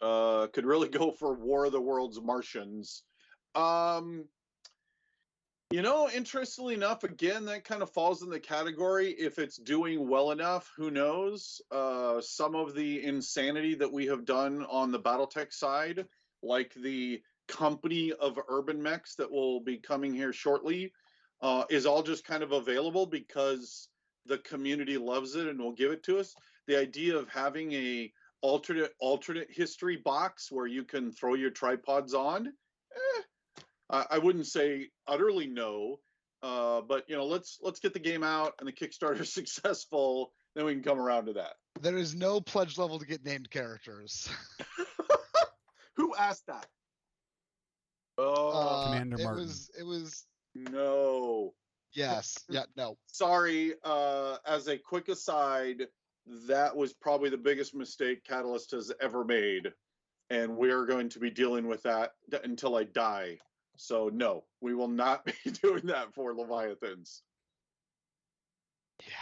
Speaker 1: Could really go for War of the Worlds Martians. Interestingly enough, again, that kind of falls in the category. If it's doing well enough, who knows? Some of the insanity that we have done on the BattleTech side, like the company of urban mechs that will be coming here shortly, is all just kind of available because the community loves it and will give it to us. The idea of having a alternate history box where you can throw your tripods on, I wouldn't say utterly no, but let's get the game out and the Kickstarter successful, then we can come around to that.
Speaker 2: There is no pledge level to get named characters.
Speaker 1: Who asked that?
Speaker 3: Commander Martin.
Speaker 2: It was
Speaker 1: no.
Speaker 2: Yes. Yeah. No.
Speaker 1: Sorry. As a quick aside, that was probably the biggest mistake Catalyst has ever made, and we're going to be dealing with that until I die. So no, we will not be doing that for Leviathans.
Speaker 2: Yeah.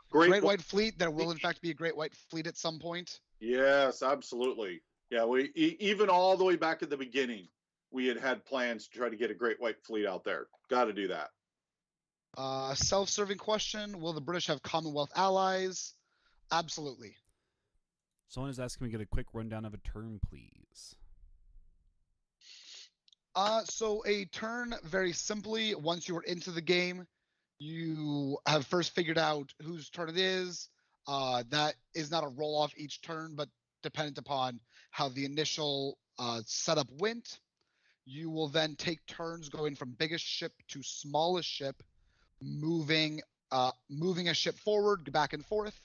Speaker 1: Great
Speaker 2: White Fleet. There will in fact be a Great White Fleet at some point.
Speaker 1: Yes, absolutely. Yeah, we even all the way back at the beginning, we had plans to try to get a Great White Fleet out there. Got to do that.
Speaker 2: Self-serving question: will the British have Commonwealth allies? Absolutely.
Speaker 3: Someone is asking me to get a quick rundown of a turn, please.
Speaker 2: So a turn, very simply, once you are into the game, you have first figured out whose turn it is. That is not a roll-off each turn, but dependent upon how the initial setup went. You will then take turns going from biggest ship to smallest ship, moving a ship forward, back and forth.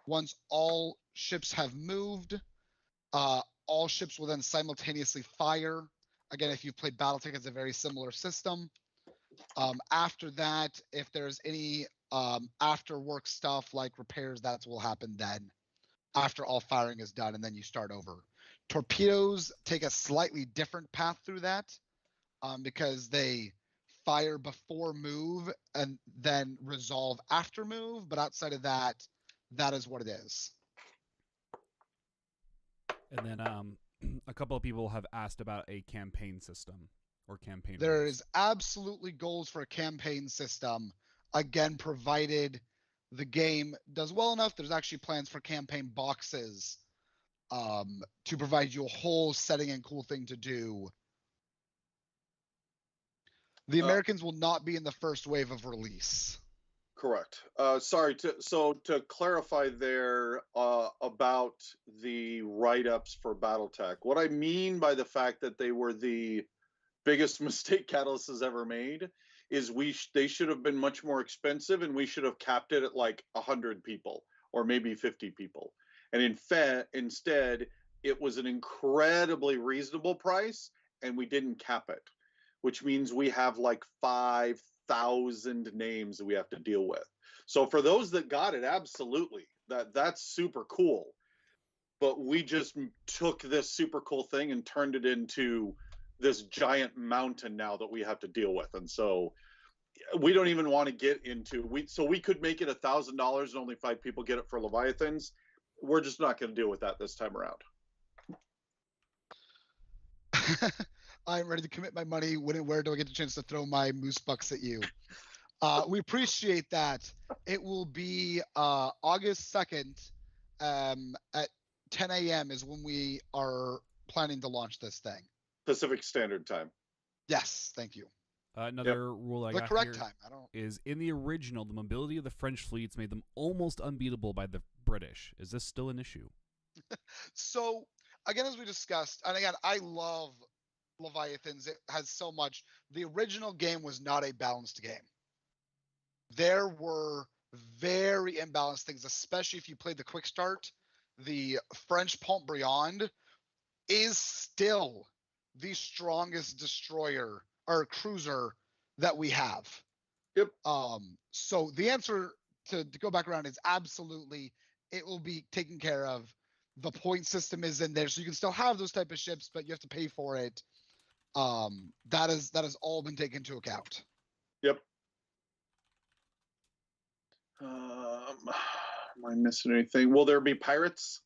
Speaker 2: Once all ships have moved, all ships will then simultaneously fire. Again, if you've played BattleTech, it's a very similar system. After that, if there's any after work stuff like repairs, that will happen then after all firing is done, and then you start over. Torpedoes take a slightly different path through that because they fire before move and then resolve after move. But outside of that, that is what it is.
Speaker 3: And then a couple of people have asked about a campaign system or campaign.
Speaker 2: There
Speaker 3: rules.
Speaker 2: is absolutely goals for a campaign system. Again, provided the game does well enough, there's actually plans for campaign boxes to provide you a whole setting and cool thing to do. The Americans will not be in the first wave of release.
Speaker 1: Correct. Sorry. To clarify there about the write-ups for BattleTech, what I mean by the fact that they were the biggest mistake Catalyst has ever made is they should have been much more expensive, and we should have capped it at like 100 people or maybe 50 people. And instead, it was an incredibly reasonable price, and we didn't cap it, which means we have like 5,000 names that we have to deal with. So for those that got it, absolutely, that's super cool. But we just took this super cool thing and turned it into this giant mountain now that we have to deal with. And so we don't even want to get into so we could make it $1,000 and only 5 people get it for Leviathans. We're just not going to deal with that this time around.
Speaker 2: I'm ready to commit my money. When and where do I get the chance to throw my moose bucks at you? We appreciate that. It will be August 2nd at 10 a.m. is when we are planning to launch this thing.
Speaker 1: Pacific Standard Time.
Speaker 2: Yes, thank you.
Speaker 3: Another rule I
Speaker 2: The
Speaker 3: got
Speaker 2: correct
Speaker 3: here
Speaker 2: time. I don't.
Speaker 3: is in the original, the mobility of the French fleets made them almost unbeatable by the British. Is this still an issue?
Speaker 2: So again, as we discussed, and again, I love Leviathans. It has so much. The original game was not a balanced game. There were very imbalanced things, especially if you played the quick start. The French Pont Briand is still the strongest destroyer or cruiser that we have.
Speaker 1: Yep.
Speaker 2: So the answer to go back around is absolutely it will be taken care of. The point system is in there, so you can still have those type of ships, but you have to pay for it. That has all been taken into account.
Speaker 1: Yep. Am I missing anything? Will there be pirates?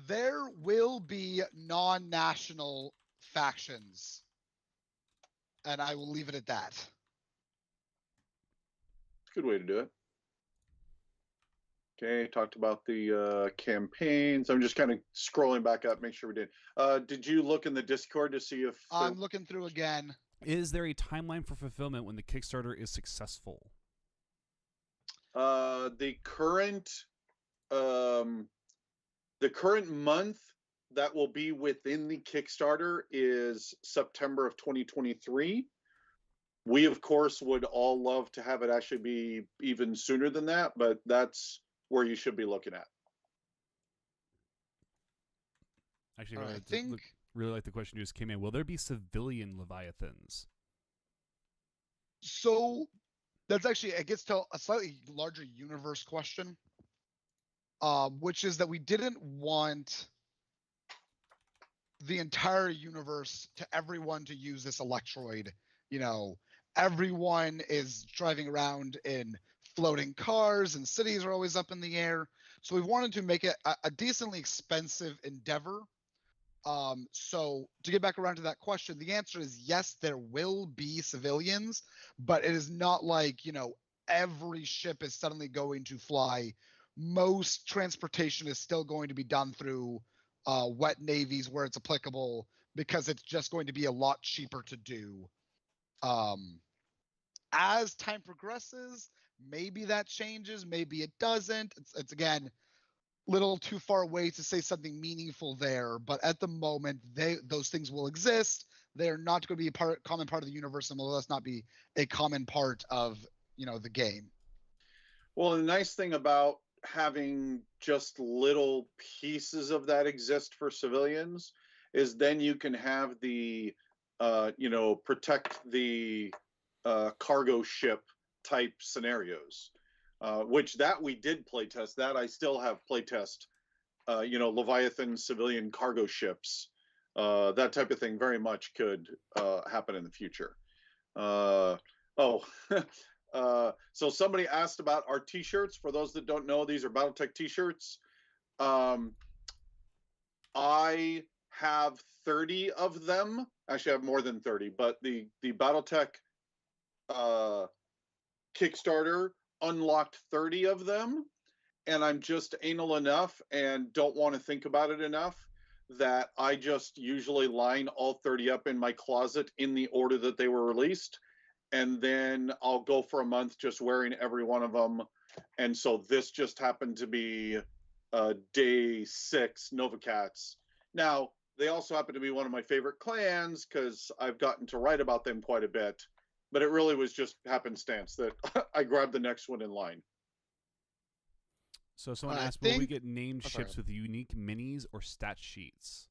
Speaker 2: There will be non-national factions, and I will leave it at that.
Speaker 1: Good way to do it. Okay, talked about the campaigns. I'm just kind of scrolling back up, make sure we did. Did you look in the Discord to see if...
Speaker 2: I'm looking through again.
Speaker 3: Is there a timeline for fulfillment when the Kickstarter is successful?
Speaker 1: The current month that will be within the Kickstarter is September of 2023. We, of course, would all love to have it actually be even sooner than that, but that's where you should be looking at.
Speaker 3: Actually,
Speaker 2: I
Speaker 3: really like the question you just came in. Will there be civilian Leviathans?
Speaker 2: So that's actually, it gets to a slightly larger universe question, which is that we didn't want the entire universe to everyone to use this Electroid. You know, everyone is driving around in floating cars and cities are always up in the air. So we wanted to make it a decently expensive endeavor. So to get back around to that question, the answer is yes, there will be civilians, but it is not like, you know, every ship is suddenly going to fly. Most transportation is still going to be done through wet navies where it's applicable, because it's just going to be a lot cheaper to do. As time progresses, maybe that changes, maybe it doesn't. It's again, little too far away to say something meaningful there, but at the moment, those things will exist. They're not going to be a common part of the universe, and will thus not be a common part of, you know, the game.
Speaker 1: Well, the nice thing about having just little pieces of that exist for civilians is then you can have the, protect the cargo ship type scenarios, which that we did playtest. That I still have playtest, Leviathan civilian cargo ships. That type of thing very much could happen in the future. So somebody asked about our t-shirts. For those that don't know, these are Battletech t-shirts. I have 30 of them. Actually, I have more than 30, but the Battletech Kickstarter unlocked 30 of them, and I'm just anal enough and don't want to think about it enough that I just usually line all 30 up in my closet in the order that they were released, and then I'll go for a month just wearing every one of them. And so this just happened to be day 6 Nova Cats. Now, they also happen to be one of my favorite clans because I've gotten to write about them quite a bit, but it really was just happenstance that I grabbed the next one in line.
Speaker 3: So someone asked, will we get named ships with unique minis or stat sheets?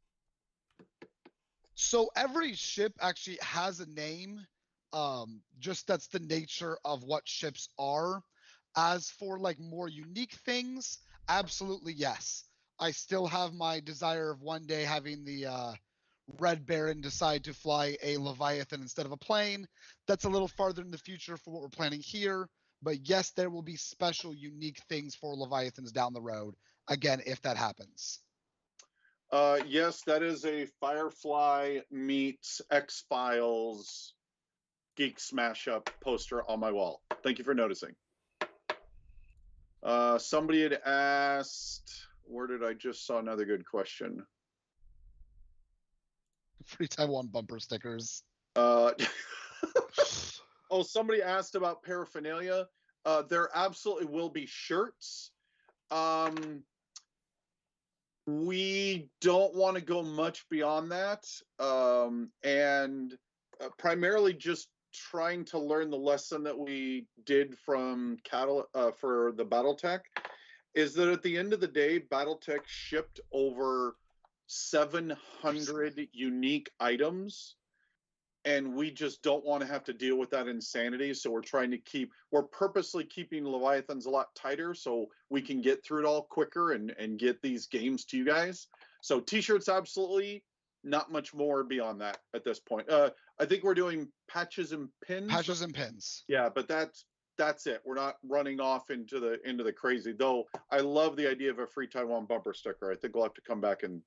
Speaker 2: So every ship actually has a name. Just that's the nature of what ships are. As for like more unique things, absolutely yes. I still have my desire of one day having the Red Baron decide to fly a Leviathan instead of a plane. That's a little farther in the future for what we're planning here. But yes, there will be special, unique things for Leviathans down the road. Again, if that happens.
Speaker 1: Yes, that is a Firefly meets X-Files Geek Smash Up poster on my wall. Thank you for noticing. Somebody had asked, where did I just saw another good question?
Speaker 2: Free Taiwan bumper stickers.
Speaker 1: Oh, somebody asked about paraphernalia. There absolutely will be shirts. We don't want to go much beyond that, and primarily just trying to learn the lesson that we did from for the BattleTech, is that at the end of the day, BattleTech shipped over 700 unique items, and we just don't want to have to deal with that insanity. So we're purposely keeping Leviathans a lot tighter so we can get through it all quicker and get these games to you guys. So t-shirts, absolutely. Not much more beyond that at this point. I think we're doing patches and pins.
Speaker 2: Patches and pins.
Speaker 1: Yeah, but that's it. We're not running off into the crazy. Though I love the idea of a free Taiwan bumper sticker. I think we'll have to come back and.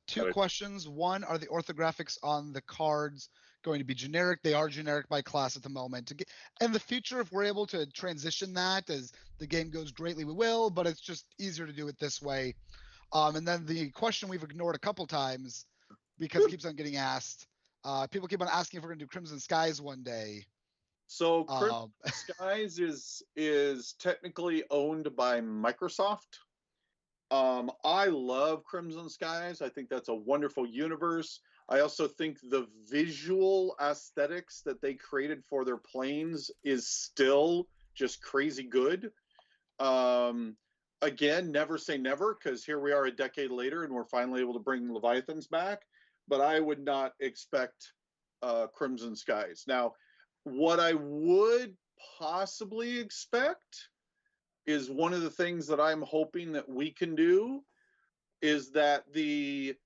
Speaker 2: Two questions. One, are the orthographics on the cards going to be generic? They are generic by class at the moment. In the future, if we're able to transition that as the game goes greatly, we will. But it's just easier to do it this way. And then the question we've ignored a couple times because it keeps on getting asked. People keep on asking if we're going to do Crimson Skies one day.
Speaker 1: So Crimson Skies is technically owned by Microsoft. I love Crimson Skies. I think that's a wonderful universe. I also think the visual aesthetics that they created for their planes is still just crazy good. Again, never say never, because here we are a decade later and we're finally able to bring Leviathans back. But I would not expect Crimson Skies. Now, what I would possibly expect is one of the things that I'm hoping that we can do is that the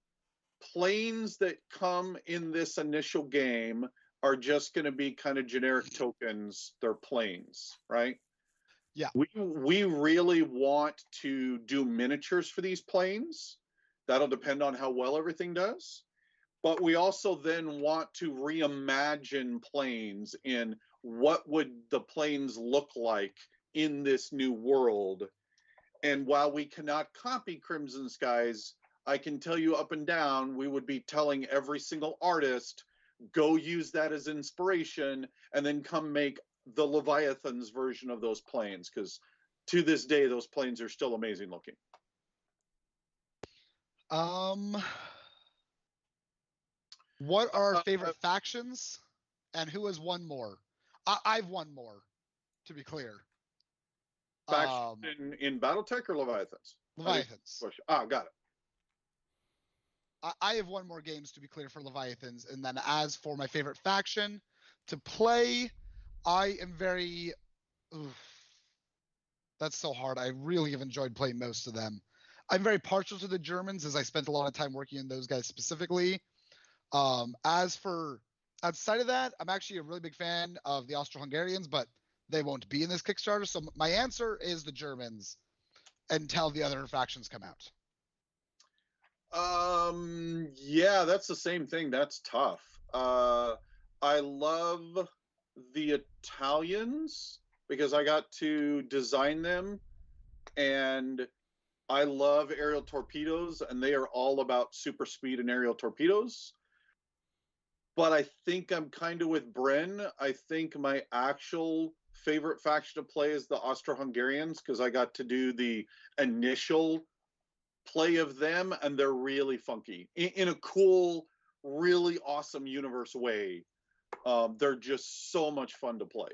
Speaker 1: planes that come in this initial game are just going to be kind of generic tokens. They're planes, right?
Speaker 2: Yeah.
Speaker 1: We really want to do miniatures for these planes. That'll depend on how well everything does. But we also then want to reimagine planes in what would the planes look like in this new world. And while we cannot copy Crimson Skies, I can tell you up and down, we would be telling every single artist, go use that as inspiration and then come make the Leviathans version of those planes. Because to this day, those planes are still amazing looking.
Speaker 2: What are our favorite factions, and who has won more? I've won more, to be clear.
Speaker 1: Faction in BattleTech or Leviathans?
Speaker 2: Leviathans.
Speaker 1: Got it.
Speaker 2: I have won more games, to be clear, for Leviathans. And then as for my favorite faction to play, I am very... that's so hard. I really have enjoyed playing most of them. I'm very partial to the Germans, as I spent a lot of time working on those guys specifically. As for outside of that, I'm actually a really big fan of the Austro-Hungarians, but they won't be in this Kickstarter. So my answer is the Germans until the other factions come out.
Speaker 1: Yeah, that's the same thing. That's tough. I love the Italians because I got to design them, and I love aerial torpedoes, and they are all about super speed and aerial torpedoes. But I think I'm kind of with Bren. I think my actual favorite faction to play is the Austro-Hungarians because I got to do the initial play of them, and they're really funky in a cool, really awesome universe way. They're just so much fun to play.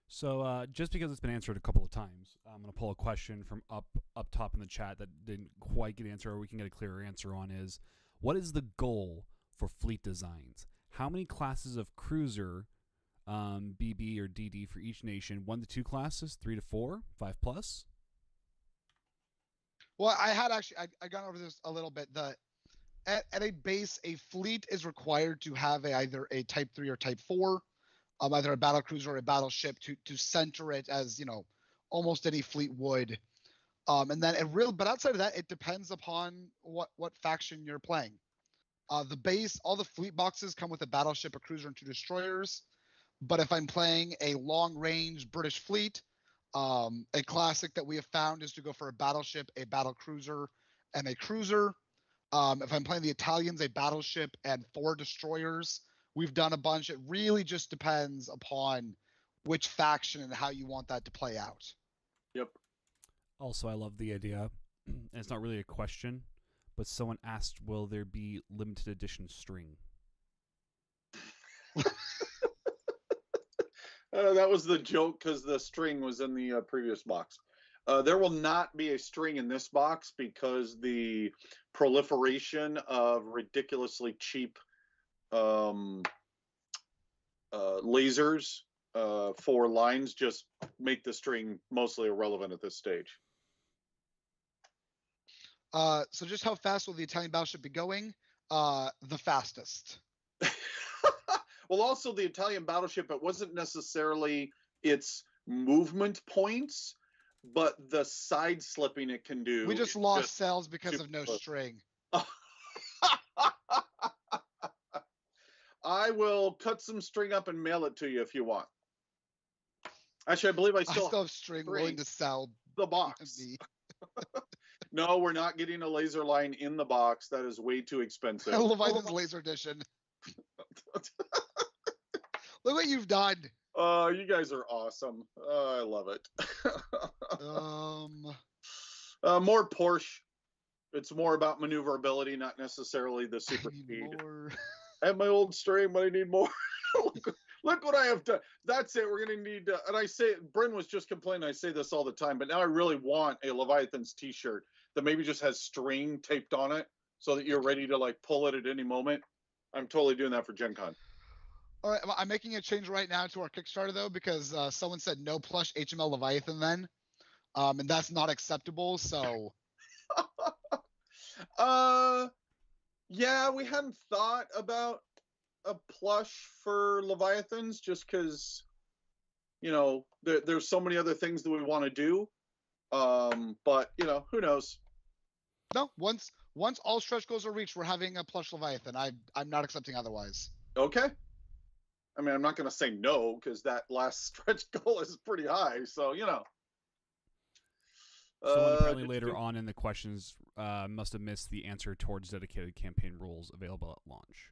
Speaker 3: So just because it's been answered a couple of times, I'm going to pull a question from up top in the chat that didn't quite get answered, or we can get a clearer answer on is, what is the goal for fleet designs? How many classes of cruiser, BB or DD for each nation? 1 to 2 classes, 3 to 4, 5 plus?
Speaker 2: Well, I got over this a little bit. At a base, a fleet is required to have either a Type 3 or Type 4, either a battle cruiser or a battleship to center it as, almost any fleet would. And then but outside of that, it depends upon what faction you're playing. The base, all the fleet boxes come with a battleship, a cruiser, and 2 destroyers. But if I'm playing a long-range British fleet, a classic that we have found is to go for a battleship, a battle cruiser, and a cruiser. If I'm playing the Italians, a battleship and 4 destroyers. We've done a bunch. It really just depends upon which faction and how you want that to play out.
Speaker 1: Yep.
Speaker 3: Also, I love the idea, and it's not really a question, but someone asked, will there be limited edition string?
Speaker 1: That was the joke because the string was in the previous box. There will not be a string in this box because the proliferation of ridiculously cheap lasers for lines just make the string mostly irrelevant at this stage.
Speaker 2: So just how fast will the Italian battleship be going? The fastest.
Speaker 1: Well, also the Italian battleship, it wasn't necessarily its movement points, but the side slipping it can do.
Speaker 2: We just lost cells because of no string.
Speaker 1: I will cut some string up and mail it to you if you want. Actually, I believe I still
Speaker 2: have string willing to sell
Speaker 1: the box. No, we're not getting a laser line in the box. That is way too expensive.
Speaker 2: Leviathan's Laser Edition. Look what you've done.
Speaker 1: You guys are awesome. I love it. More Porsche. It's more about maneuverability, not necessarily the super speed. I have my old string, but I need more. Look what I have done. That's it. We're going to need, and I say, Bryn was just complaining. I say this all the time, but now I really want a Leviathans t-shirt that maybe just has string taped on it so that you're ready to like pull it at any moment. I'm totally doing that for Gen Con.
Speaker 2: All right, I'm making a change right now to our Kickstarter though, because someone said no plush HML Leviathan then, and that's not acceptable. So,
Speaker 1: yeah, we hadn't thought about a plush for Leviathans just because, you know, there's so many other things that we want to do. But you know, who knows?
Speaker 2: No, once all stretch goals are reached, we're having a plush Leviathan. I'm not accepting otherwise.
Speaker 1: Okay. I mean, I'm not going to say no because that last stretch goal is pretty high. So, you know.
Speaker 3: Someone apparently later on in the questions must have missed the answer towards dedicated campaign rules available at launch.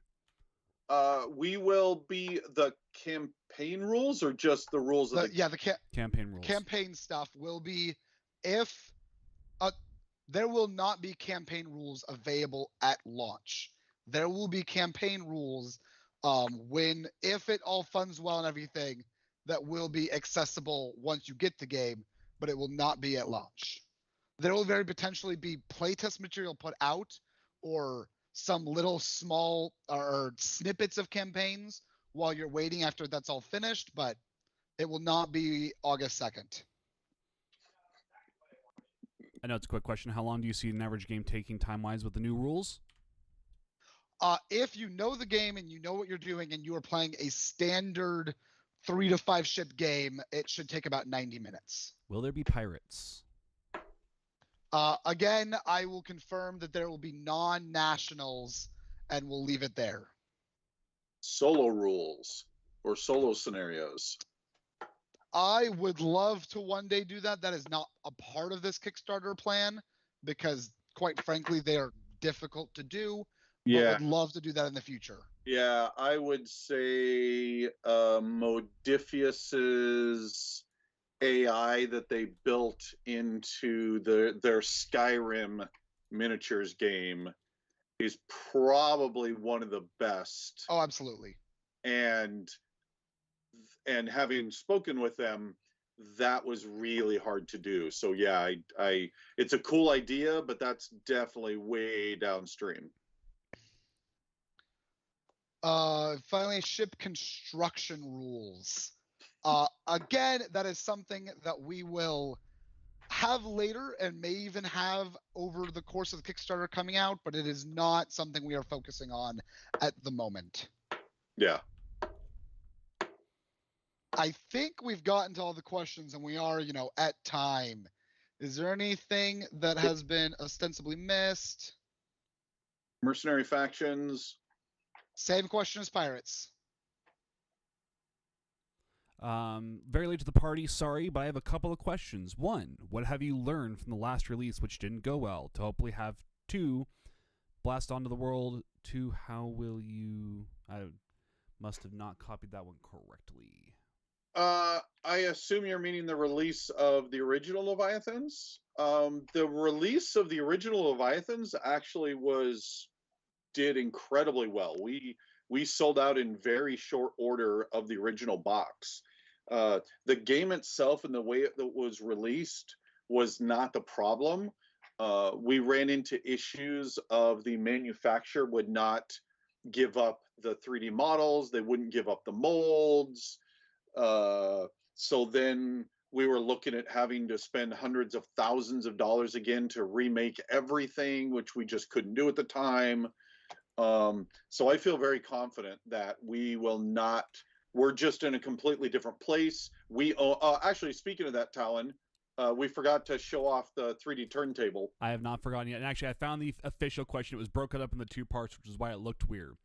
Speaker 1: We will be the campaign rules or just the rules of
Speaker 2: the
Speaker 3: campaign rules.
Speaker 2: Campaign stuff will be if there will not be campaign rules available at launch. There will be campaign rules if it all funds well and everything, that will be accessible once you get the game, but it will not be at launch. There will very potentially be playtest material put out or some little small or snippets of campaigns while you're waiting after that's all finished, but it will not be August 2nd.
Speaker 3: I know it's a quick question. How long do you see an average game taking time-wise with the new rules?
Speaker 2: If you know the game and you know what you're doing and you are playing a standard 3 to 5 ship game, it should take about 90 minutes.
Speaker 3: Will there be pirates?
Speaker 2: Again, I will confirm that there will be non-nationals, and we'll leave it there.
Speaker 1: Solo rules or solo scenarios.
Speaker 2: I would love to one day do that. That is not a part of this Kickstarter plan because, quite frankly, they are difficult to do.
Speaker 1: Yeah.
Speaker 2: But would love to do that in the future.
Speaker 1: Yeah, I would say Modiphius's AI that they built into their Skyrim miniatures game is probably one of the best.
Speaker 2: Oh, absolutely.
Speaker 1: And having spoken with them, that was really hard to do. So yeah, I it's a cool idea, but that's definitely way downstream.
Speaker 2: Finally, ship construction rules. Again, that is something that we will have later and may even have over the course of the Kickstarter coming out, but it is not something we are focusing on at the moment.
Speaker 1: Yeah.
Speaker 2: I think we've gotten to all the questions and we are, at time. Is there anything that has been ostensibly missed?
Speaker 1: Mercenary factions.
Speaker 2: Same question as pirates.
Speaker 3: Very late to the party, sorry, but I have a couple of questions. One, what have you learned from the last release which didn't go well to hopefully have? Two, blast onto the world. Two, how will you... I must have not copied that one correctly.
Speaker 1: I assume you're meaning the release of the original Leviathans. The release of the original Leviathans actually did incredibly well. We sold out in very short order of the original box. The game itself and the way it was released was not the problem. We ran into issues of the manufacturer would not give up the 3D models. They wouldn't give up the molds. So then we were looking at having to spend hundreds of thousands of dollars again to remake everything, which we just couldn't do at the time. So I feel very confident that we will not. We're just in a completely different place. Actually, speaking of that, Talon, we forgot to show off the 3D turntable.
Speaker 3: I have not forgotten yet. And actually, I found the official question. It was broken up into 2 parts, which is why it looked weird.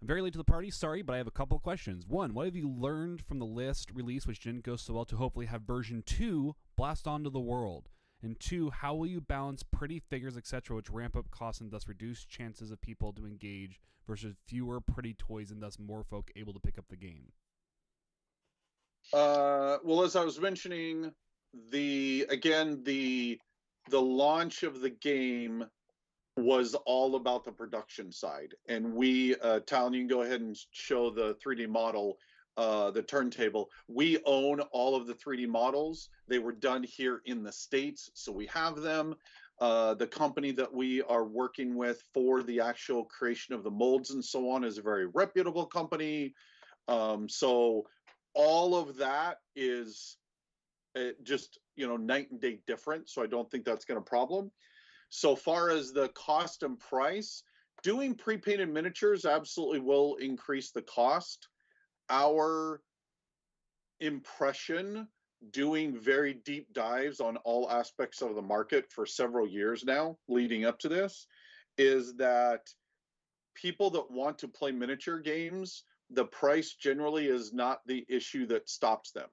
Speaker 3: I'm very late to the party, sorry, but I have a couple of questions. One, what have you learned from the list release, which didn't go so well, to hopefully have version 2 blast onto the world? And 2, how will you balance pretty figures, etc., which ramp up costs and thus reduce chances of people to engage versus fewer pretty toys and thus more folk able to pick up the game?
Speaker 1: Well, as I was mentioning, the launch of the game was all about the production side. And Talon, you can go ahead and show the 3D model, the turntable. We own all of the 3D models. They were done here in the States, so we have them. The company that we are working with for the actual creation of the molds and so on is a very reputable company. So all of that is just, night and day different. So I don't think that's going to problem. So far as the cost and price, doing pre-painted miniatures absolutely will increase the cost. Our impression, doing very deep dives on all aspects of the market for several years now, leading up to this, is that people that want to play miniature games, the price generally is not the issue that stops them.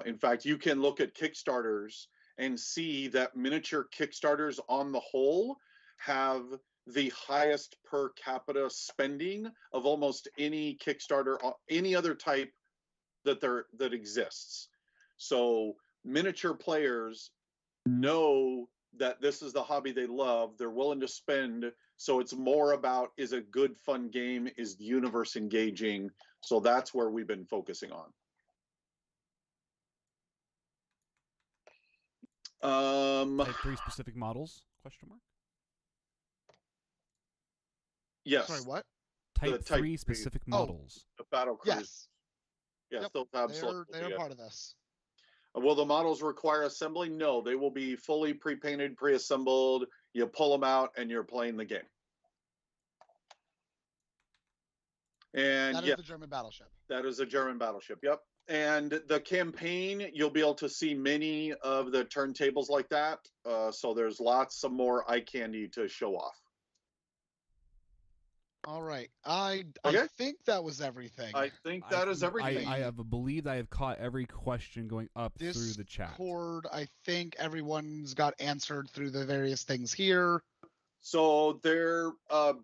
Speaker 1: In fact, you can look at Kickstarters and see that miniature Kickstarters on the whole have the highest per capita spending of almost any Kickstarter, any other type that exists. So miniature players know that this is the hobby they love. They're willing to spend. So it's more about, is a good, fun game? Is the universe engaging? So that's where we've been focusing on.
Speaker 3: Type 3 specific models? Question mark.
Speaker 1: Yes.
Speaker 2: Sorry, what?
Speaker 3: Type 3 specific models.
Speaker 1: The battle crews.
Speaker 2: Yes.
Speaker 1: Yes,
Speaker 2: Yep.
Speaker 1: those absolutely.
Speaker 2: They're part of this.
Speaker 1: Will the models require assembly? No, they will be fully pre-painted, pre-assembled. You pull them out and you're playing the game. And
Speaker 2: that is the German battleship.
Speaker 1: That is a German battleship, yep. And the campaign, you'll be able to see many of the turntables like that. So there's lots of more eye candy to show off.
Speaker 2: All right. I think that was everything.
Speaker 1: I think that is everything.
Speaker 3: I have believed I have caught every question going up through the chat.
Speaker 2: Discord, I think everyone's got answered through the various things here.
Speaker 1: So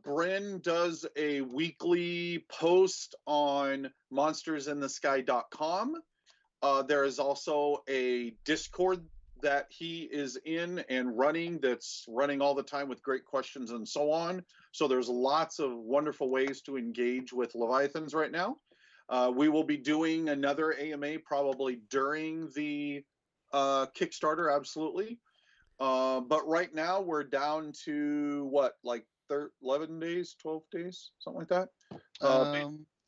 Speaker 1: Bryn does a weekly post on monstersinthesky.com. There is also a Discord that he is in and that's running all the time with great questions and so on. So there's lots of wonderful ways to engage with Leviathans right now. We will be doing another AMA probably during the Kickstarter, absolutely. But right now we're down to 11 days, 12 days, something like that.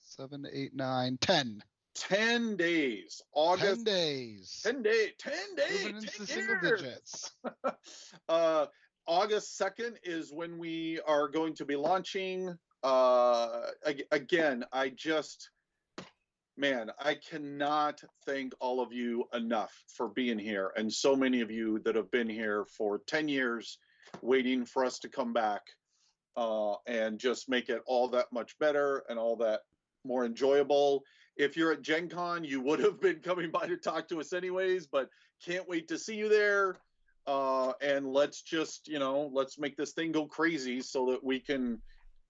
Speaker 2: 7, 8, 9, 10.
Speaker 1: 10 days. August.
Speaker 2: 10 days.
Speaker 1: 10 days. 10 days.
Speaker 2: Moving into single digits.
Speaker 1: August 2nd is when we are going to be launching. Again, I cannot thank all of you enough for being here, and so many of you that have been here for 10 years waiting for us to come back. and just make it all that much better and all that more enjoyable. If you're at Gen Con, you would have been coming by to talk to us anyways, but can't wait to see you there. And let's just, let's make this thing go crazy so that we can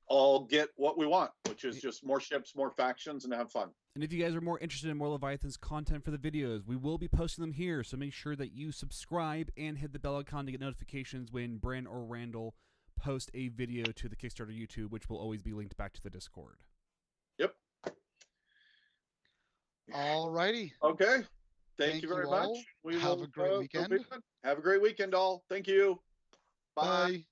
Speaker 1: all get what we want, which is just more ships, more factions, and have fun.
Speaker 3: And if you guys are more interested in more Leviathans content for the videos, we will be posting them here, so make sure that you subscribe and hit the bell icon to get notifications when Bren or Randall post a video to the Kickstarter YouTube, which will always be linked back to the Discord.
Speaker 1: Yep.
Speaker 2: Alrighty.
Speaker 1: Okay. Thank you very much.
Speaker 2: We have a great weekend.
Speaker 1: Have a great weekend, all. Thank you. Bye.
Speaker 2: Bye.